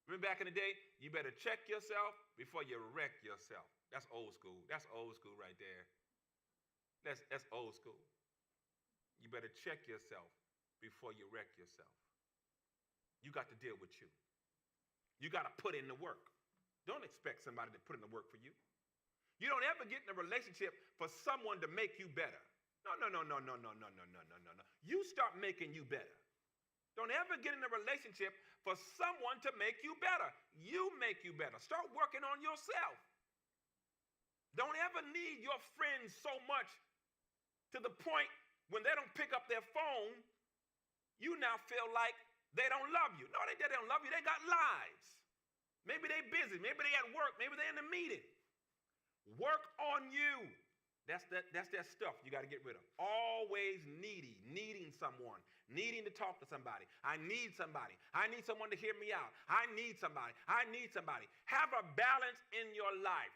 Remember back in the day, you better check yourself before you wreck yourself. That's old school. That's old school right there. That's old school. You better check yourself before you wreck yourself. You got to deal with you. You got to put in the work. Don't expect somebody to put in the work for you. You don't ever get in a relationship for someone to make you better. No. You start making you better. Don't ever get in a relationship for someone to make you better. You make you better. Start working on yourself. Don't ever need your friends so much to the point when they don't pick up their phone, you now feel like they don't love you. No, they don't love you. They got lives. Maybe they're busy. Maybe they at work. Maybe they're in a meeting. Work on you. That's that stuff you got to get rid of. Always needing someone, needing to talk to somebody. I need somebody. I need someone to hear me out. I need somebody. Have a balance in your life.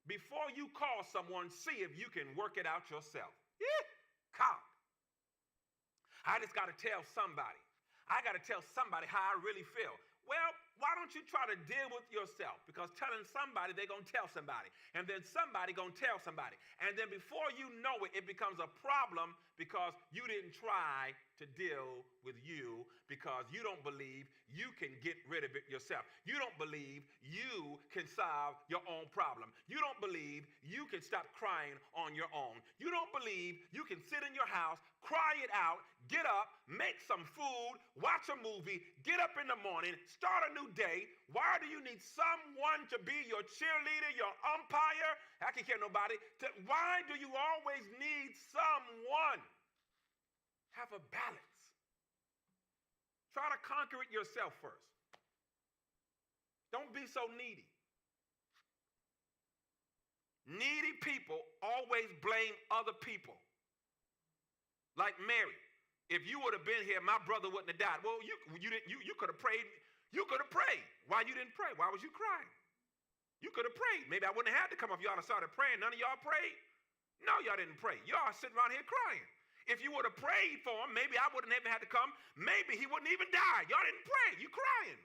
Before you call someone, see if you can work it out yourself. Come. I just got to tell somebody. I got to tell somebody how I really feel. Well, why don't you try to deal with yourself? Because telling somebody, they're going to tell somebody. And then somebody going to tell somebody. And then before you know it, it becomes a problem because you didn't try to deal with you because you don't believe you can get rid of it yourself. You don't believe you can solve your own problem. You don't believe you can stop crying on your own. You don't believe you can sit in your house, cry it out, get up, make some food, watch a movie, get up in the morning, start a new day. Why do you need someone to be your cheerleader, your umpire? I can't care nobody. Why do you always need someone? Have a balance. Try to conquer it yourself first. Don't be so needy. Needy people always blame other people. Like Mary. If you would have been here, my brother wouldn't have died. Well, you could have prayed. You could have prayed. Why you didn't pray? Why was you crying? You could have prayed. Maybe I wouldn't have had to come if y'all started praying. None of y'all prayed. No, y'all didn't pray. Y'all sitting around here crying. If you would have prayed for him, maybe I wouldn't even have to come. Maybe he wouldn't even die. Y'all didn't pray. You crying.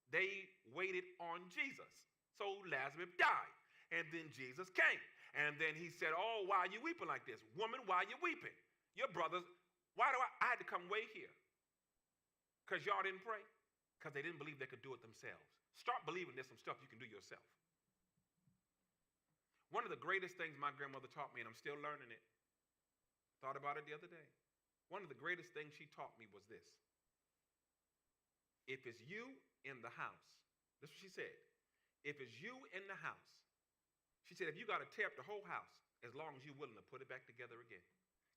They waited on Jesus. So Lazarus died. And then Jesus came. And then he said, oh, why are you weeping like this? Woman, why are you weeping? Your brothers, why do I had to come way here? Because y'all didn't pray? Because they didn't believe they could do it themselves. Start believing there's some stuff you can do yourself. One of the greatest things my grandmother taught me, and I'm still learning it, thought about it the other day. One of the greatest things she taught me was this. If it's you in the house, this is what she said. If it's you in the house, she said, if you got to tear up the whole house, as long as you're willing to put it back together again.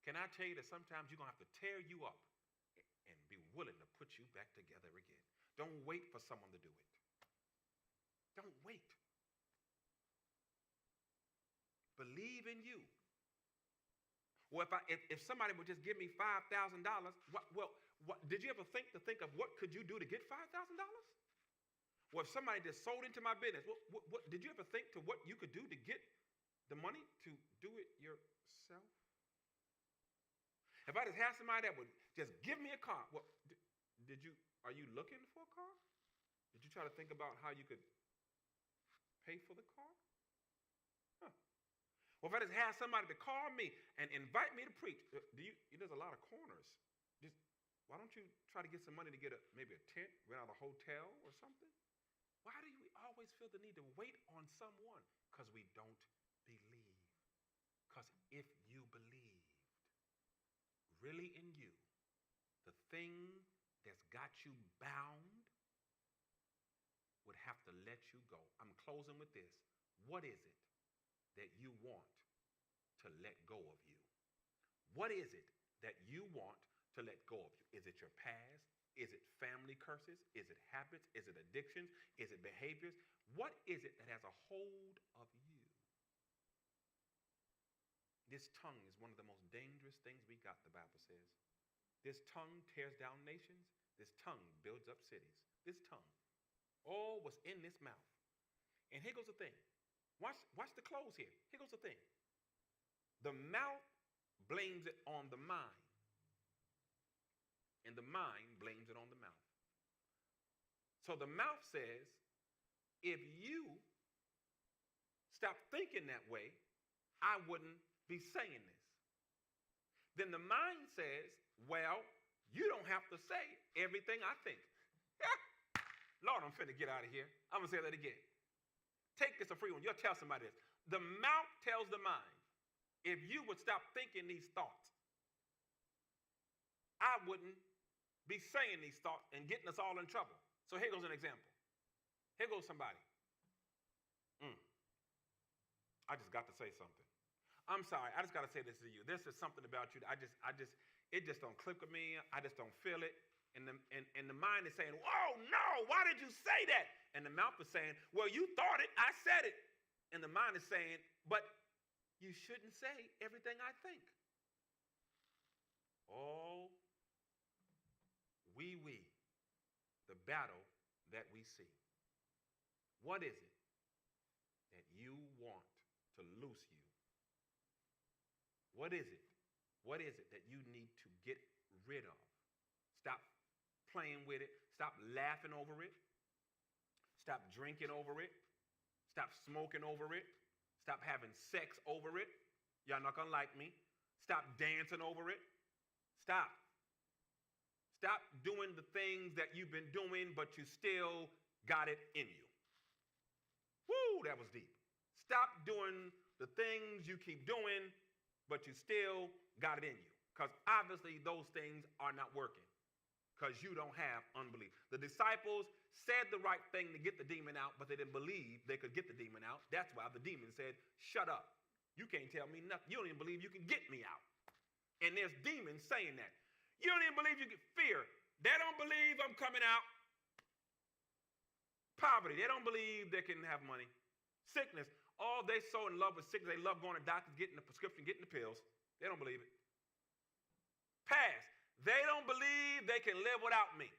Can I tell you that sometimes you're going to have to tear you up and be willing to put you back together again. Don't wait for someone to do it. Don't wait. Believe in you. Well, if somebody would just give me $5,000, did you ever think of what could you do to get $5,000? Well, if somebody just sold into my business, what did you ever think to what you could do to get the money to do it yourself? If I just had somebody that would just give me a car, well, are you looking for a car? Did you try to think about how you could pay for the car? Huh. Well, if I just had somebody to call me and invite me to preach, there's a lot of corners. Why don't you try to get some money to get maybe a tent, rent out a hotel or something? Why do we always feel the need to wait on someone? Because we don't believe. Because if you believed really in you, the thing that's got you bound would have to let you go. I'm closing with this. What is it that you want to let go of you? What is it that you want to let go of you? Is it your past? Is it family curses? Is it habits? Is it addictions? Is it behaviors? What is it that has a hold of you? This tongue is one of the most dangerous things we got, the Bible says. This tongue tears down nations. This tongue builds up cities. This tongue. All was in this mouth. And here goes the thing. Watch the close here. Here goes the thing. The mouth blames it on the mind. And the mind blames it on the mouth. So the mouth says, if you stop thinking that way, I wouldn't be saying this. Then the mind says, well, you don't have to say everything I think. Lord, I'm finna get out of here. I'm gonna say that again. Take this a free one. You'll tell somebody this. The mouth tells the mind, if you would stop thinking these thoughts, I wouldn't be saying these thoughts and getting us all in trouble. So here goes an example. Here goes somebody. I just got to say something. I'm sorry. I just got to say this to you. This is something about you. It just don't click with me. I just don't feel it. And the mind is saying, oh, no, why did you say that? And the mouth is saying, well, you thought it. I said it. And the mind is saying, but you shouldn't say everything I think. Oh, the battle that we see. What is it that you want to loose you? What is it? What is it that you need to get rid of? Stop playing with it. Stop laughing over it. Stop drinking over it. Stop smoking over it. Stop having sex over it. Y'all not gonna like me. Stop dancing over it. Stop. Stop doing the things that you've been doing, but you still got it in you. Woo, that was deep. Stop doing the things you keep doing, but you still got it in you. Because obviously those things are not working. Because you don't have unbelief. The disciples said the right thing to get the demon out, but they didn't believe they could get the demon out. That's why the demon said, shut up. You can't tell me nothing. You don't even believe you can get me out. And there's demons saying that. You don't even believe you can fear. They don't believe I'm coming out. Poverty. They don't believe they can have money. Sickness. Oh, they so in love with sickness. They love going to doctors, getting the prescription, getting the pills. They don't believe it. Past. They don't believe they can live without me.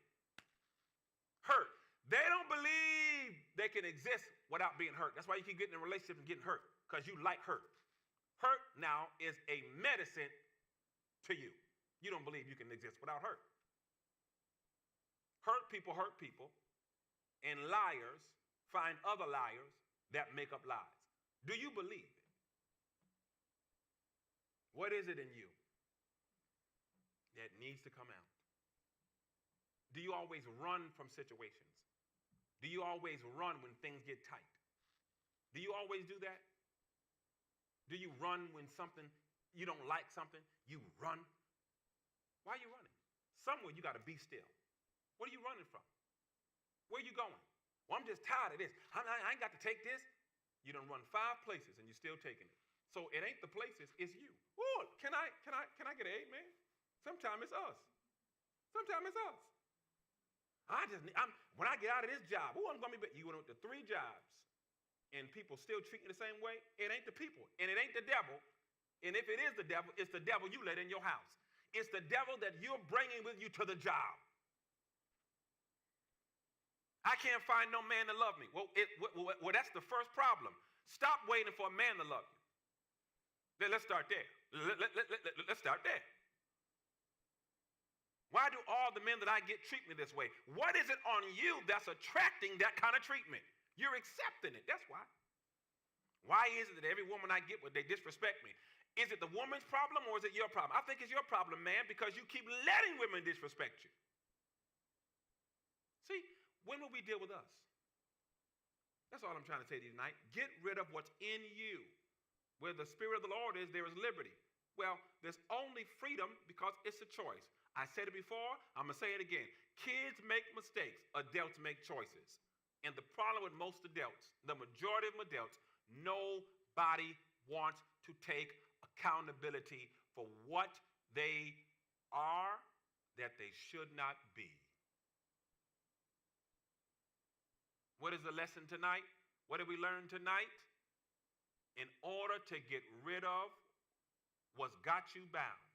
Hurt. They don't believe they can exist without being hurt. That's why you keep getting in a relationship and getting hurt, because you like hurt. Hurt now is a medicine to you. You don't believe you can exist without hurt. Hurt people, and liars find other liars that make up lies. Do you believe it? What is it in you that needs to come out? Do you always run from situations? Do you always run when things get tight? Do you always do that? Do you run when you don't like something? You run. Why are you running? Somewhere you got to be still. What are you running from? Where are you going? Well, I'm just tired of this. I ain't got to take this. You done run 5 places and you're still taking it. So it ain't the places, it's you. Ooh, can I get an amen? Sometimes it's us. Sometimes it's us. When I get out of this job, I'm gonna be. You went to 3 jobs, and people still treat you the same way. It ain't the people, and it ain't the devil. And if it is the devil, it's the devil you let in your house. It's the devil that you're bringing with you to the job. I can't find no man to love me. Well, that's the first problem. Stop waiting for a man to love you. Let's start there. Let's start there. Why do all the men that I get treat me this way? What is it on you that's attracting that kind of treatment? You're accepting it. That's why. Why is it that every woman I get with, they disrespect me? Is it the woman's problem or is it your problem? I think it's your problem, man, because you keep letting women disrespect you. See, when will we deal with us? That's all I'm trying to say to you tonight. Get rid of what's in you. Where the Spirit of the Lord is, there is liberty. Well, there's only freedom because it's a choice. I said it before, I'm going to say it again. Kids make mistakes. Adults make choices. And the problem with most adults, the majority of adults, nobody wants to take accountability for what they are that they should not be. What is the lesson tonight? What did we learn tonight? In order to get rid of what's got you bound,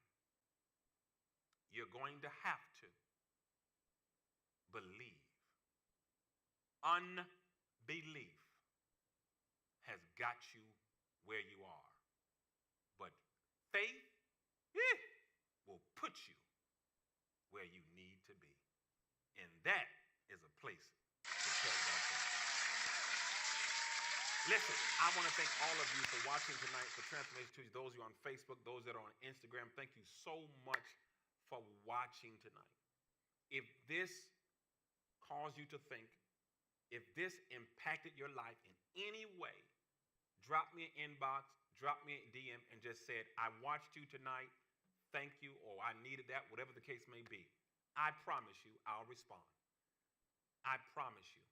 you're going to have to believe. Unbelief has got you where you are. But faith will put you where you need to be. And that is a place to tell God thanks. Listen, I want to thank all of you for watching tonight for Transformation Tuesday. Those of you on Facebook, those that are on Instagram, thank you so much for watching tonight. If this caused you to think, if this impacted your life in any way, drop me an inbox, drop me a DM, and just said, I watched you tonight, thank you, or I needed that, whatever the case may be. I promise you, I'll respond. I promise you.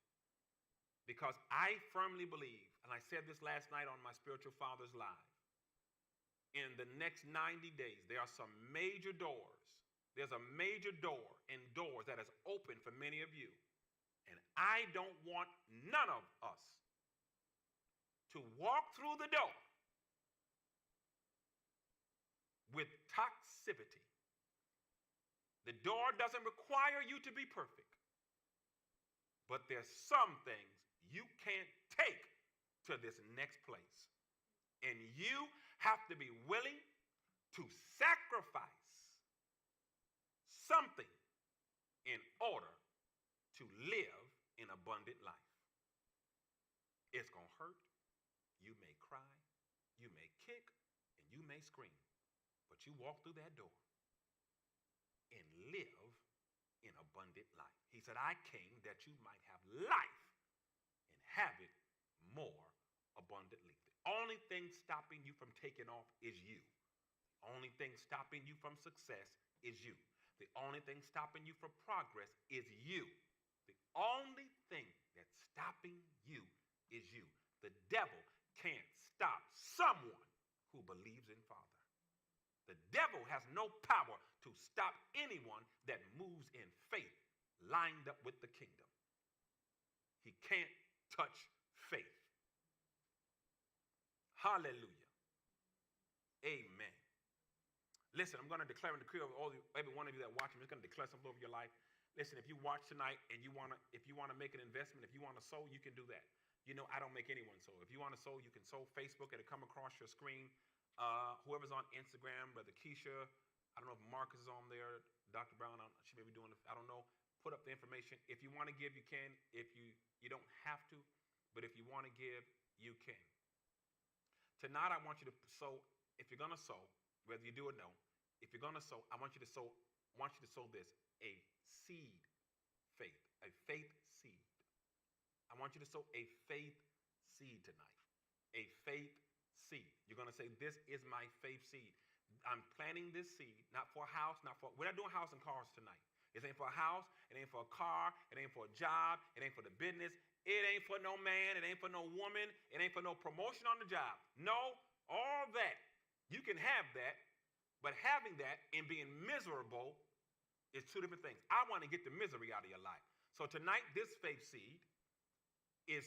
Because I firmly believe, and I said this last night on my Spiritual Fathers Live, in the next 90 days, there are some major doors. There's a major door and doors that is open for many of you. And I don't want none of us to walk through the door with toxicity. The door doesn't require you to be perfect. But there's some things you can't take to this next place. And you have to be willing to sacrifice something in order to live an abundant life. It's going to hurt. You may cry, you may kick, and you may scream. But you walk through that door and live an abundant life. He said, I came that you might have life and have it more abundantly. The only thing stopping you from taking off is you. The only thing stopping you from success is you. The only thing stopping you from progress is you. The only thing that's stopping you is you. The devil can't stop someone who believes in Father. The devil has no power to stop anyone that moves in faith lined up with the kingdom. He can't touch faith. Hallelujah. Amen. Listen, I'm going to declare and decree over every one of you that watch. I'm just going to declare something over your life. Listen, if you watch tonight and if you want to make an investment, if you want to sow, you can do that. You know, I don't make anyone sow. If you want to sow, you can sow Facebook. It'll come across your screen. Whoever's on Instagram, Brother Keisha, I don't know if Marcus is on there, Dr. Brown, she may be doing it, I don't know. Put up the information. If you want to give, you can. If you don't have to, but if you want to give, you can. Tonight, I want you to sow. If you're going to sow, whether you do or no, if you're going to sow, I want you to sow this, a seed faith, a faith seed. I want you to sow a faith seed tonight, a faith seed. You're going to say, this is my faith seed. I'm planting this seed, not for a house, we're not doing house and cars tonight. It ain't for a house, it ain't for a car, it ain't for a job, it ain't for the business, it ain't for no man, it ain't for no woman, it ain't for no promotion on the job. No, all that, you can have that, but having that and being miserable is two different things. I want to get the misery out of your life. So tonight, this faith seed is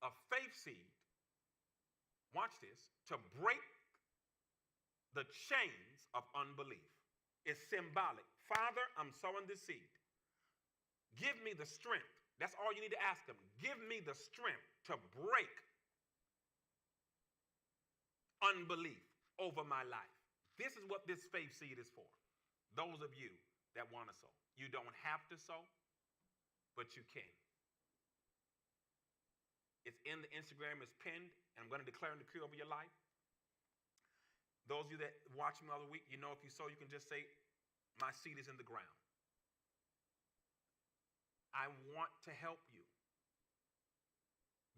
a faith seed, watch this, to break the chains of unbelief. It's symbolic. Father, I'm sowing this seed. Give me the strength. That's all you need to ask him. Give me the strength to break unbelief over my life. This is what this faith seed is for. Those of you that want to sow. You don't have to sow, but you can. It's in the Instagram, it's pinned, and I'm going to declare and decree over your life. Those of you that watch me the other week, you know if you sow, you can just say, my seed is in the ground. I want to help you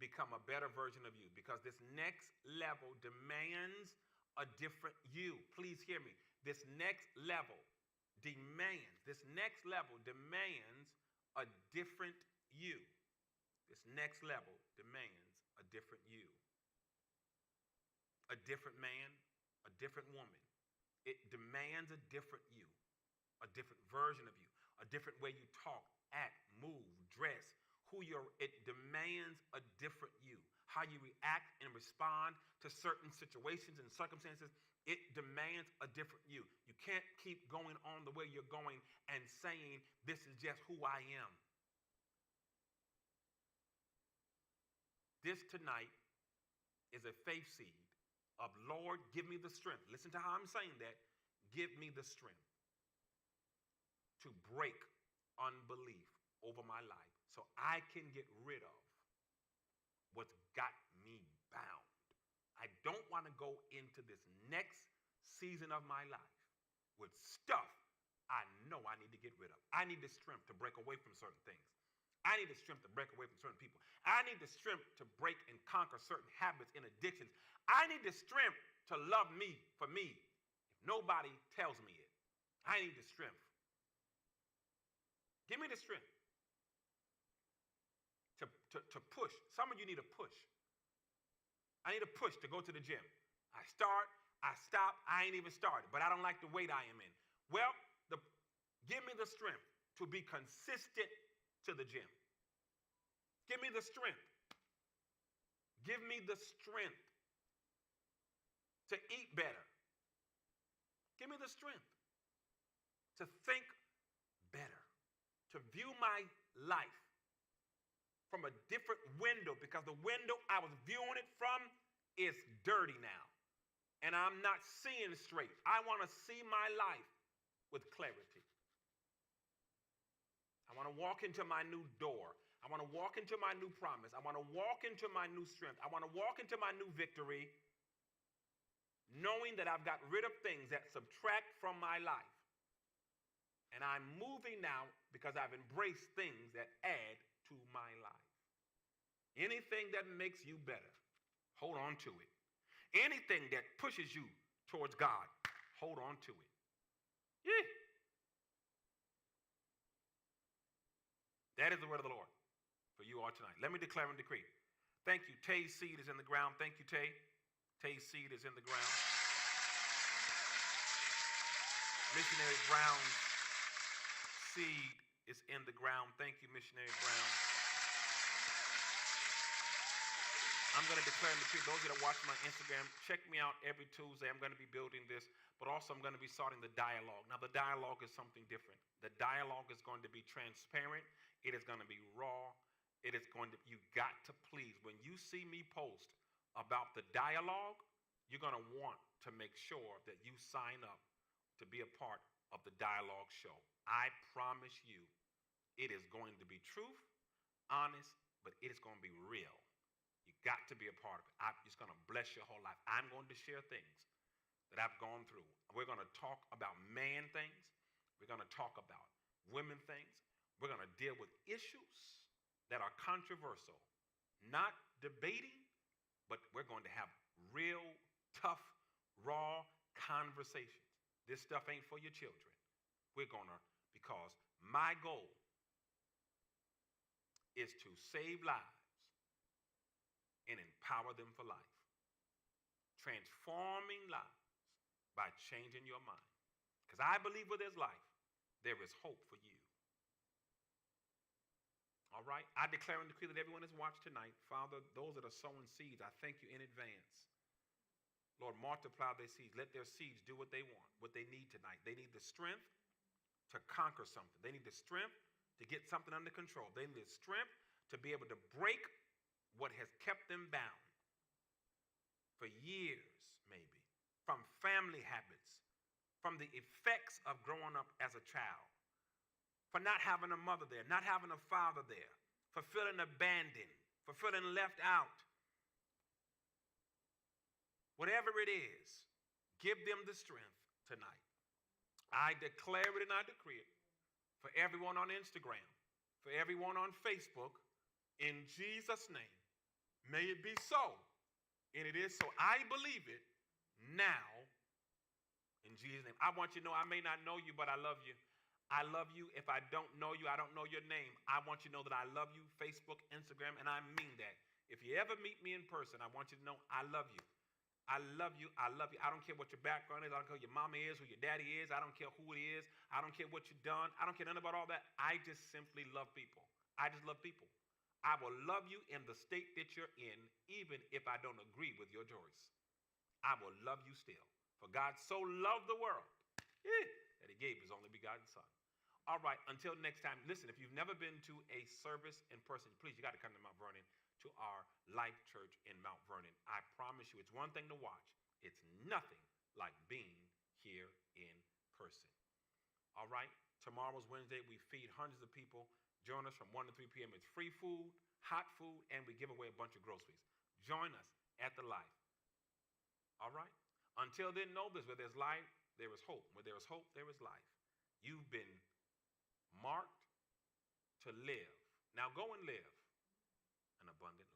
become a better version of you because this next level demands a different you. Please hear me. This next level demands a different you. This next level demands a different you. A different man, a different woman. It demands a different you, a different version of you, a different way you talk, act, move, dress, it demands a different you. How you react and respond to certain situations and circumstances, it demands a different you. You can't keep going on the way you're going and saying, this is just who I am. This tonight is a faith seed of, Lord, give me the strength. Listen to how I'm saying that. Give me the strength to break unbelief over my life so I can get rid of what's got me bound. I don't want to go into this next season of my life with stuff I know I need to get rid of. I need the strength to break away from certain things. I need the strength to break away from certain people. I need the strength to break and conquer certain habits and addictions. I need the strength to love me for me if nobody tells me it. I need the strength. Give me the strength to push. Some of you need a push. I need a push to go to the gym. I start, I stop, I ain't even started, but I don't like the weight I am in. Well, give me the strength to be consistent to the gym. Give me the strength. Give me the strength to eat better. Give me the strength to think better, to view my life from a different window, because the window I was viewing it from is dirty now. And I'm not seeing straight. I want to see my life with clarity. I want to walk into my new door. I want to walk into my new promise. I want to walk into my new strength. I want to walk into my new victory, knowing that I've got rid of things that subtract from my life. And I'm moving now because I've embraced things that add to my life. Anything that makes you better, hold on to it. Anything that pushes you towards God, hold on to it. Yeah. That is the word of the Lord for you all tonight. Let me declare and decree. Thank you. Tay's seed is in the ground. Thank you, Tay. Tay's seed is in the ground. Missionary Brown's seed is in the ground. Thank you, Missionary Brown. I'm going to declare and decree. Those that are watching my Instagram, check me out every Tuesday. I'm going to be building this, but also I'm going to be starting the dialogue. Now, the dialogue is something different. The dialogue is going to be transparent. It is going to be raw. It is going to, you got to please, when you see me post about the dialogue, you're going to want to make sure that you sign up to be a part of the dialogue show. I promise you, it is going to be truth, honest, but it is going to be real. You got to be a part of it. It's going to bless your whole life. I'm going to share things that I've gone through. We're going to talk about man things. We're going to talk about women things. We're going to deal with issues that are controversial, not debating, but we're going to have real, tough, raw conversations. This stuff ain't for your children. We're going to, because my goal is to save lives and empower them for life. Transforming lives by changing your mind. Because I believe where there's life, there is hope for you. All right? I declare and decree that everyone has watched tonight. Father, those that are sowing seeds, I thank you in advance. Lord, multiply their seeds. Let their seeds do what they want, what they need tonight. They need the strength to conquer something. They need the strength to get something under control. They need the strength to be able to break what has kept them bound for years, maybe, from family habits, from the effects of growing up as a child, for not having a mother there, not having a father there, for feeling abandoned, for feeling left out. Whatever it is, give them the strength tonight. I declare it and I decree it for everyone on Instagram, for everyone on Facebook, in Jesus' name. May it be so, and it is so. I believe it now, in Jesus' name. I want you to know I may not know you, but I love you. I love you. If I don't know you, I don't know your name. I want you to know that I love you, Facebook, Instagram, and I mean that. If you ever meet me in person, I want you to know I love you. I love you. I love you. I don't care what your background is. I don't care who your mama is, who your daddy is. I don't care who it is. I don't care what you've done. I don't care nothing about all that. I just simply love people. I just love people. I will love you in the state that you're in, even if I don't agree with your choice. I will love you still. For God so loved the world that he gave his only begotten son. All right, until next time, listen, if you've never been to a service in person, please, you got to come to Mount Vernon, to our Life Church in Mount Vernon. I promise you, it's one thing to watch. It's nothing like being here in person. All right, tomorrow's Wednesday. We feed hundreds of people. Join us from 1 to 3 p.m. It's free food, hot food, and we give away a bunch of groceries. Join us at the Life. All right? Until then, know this: where there's life, there is hope. Where there is hope, there is life. You've been marked to live. Now go and live an abundant life.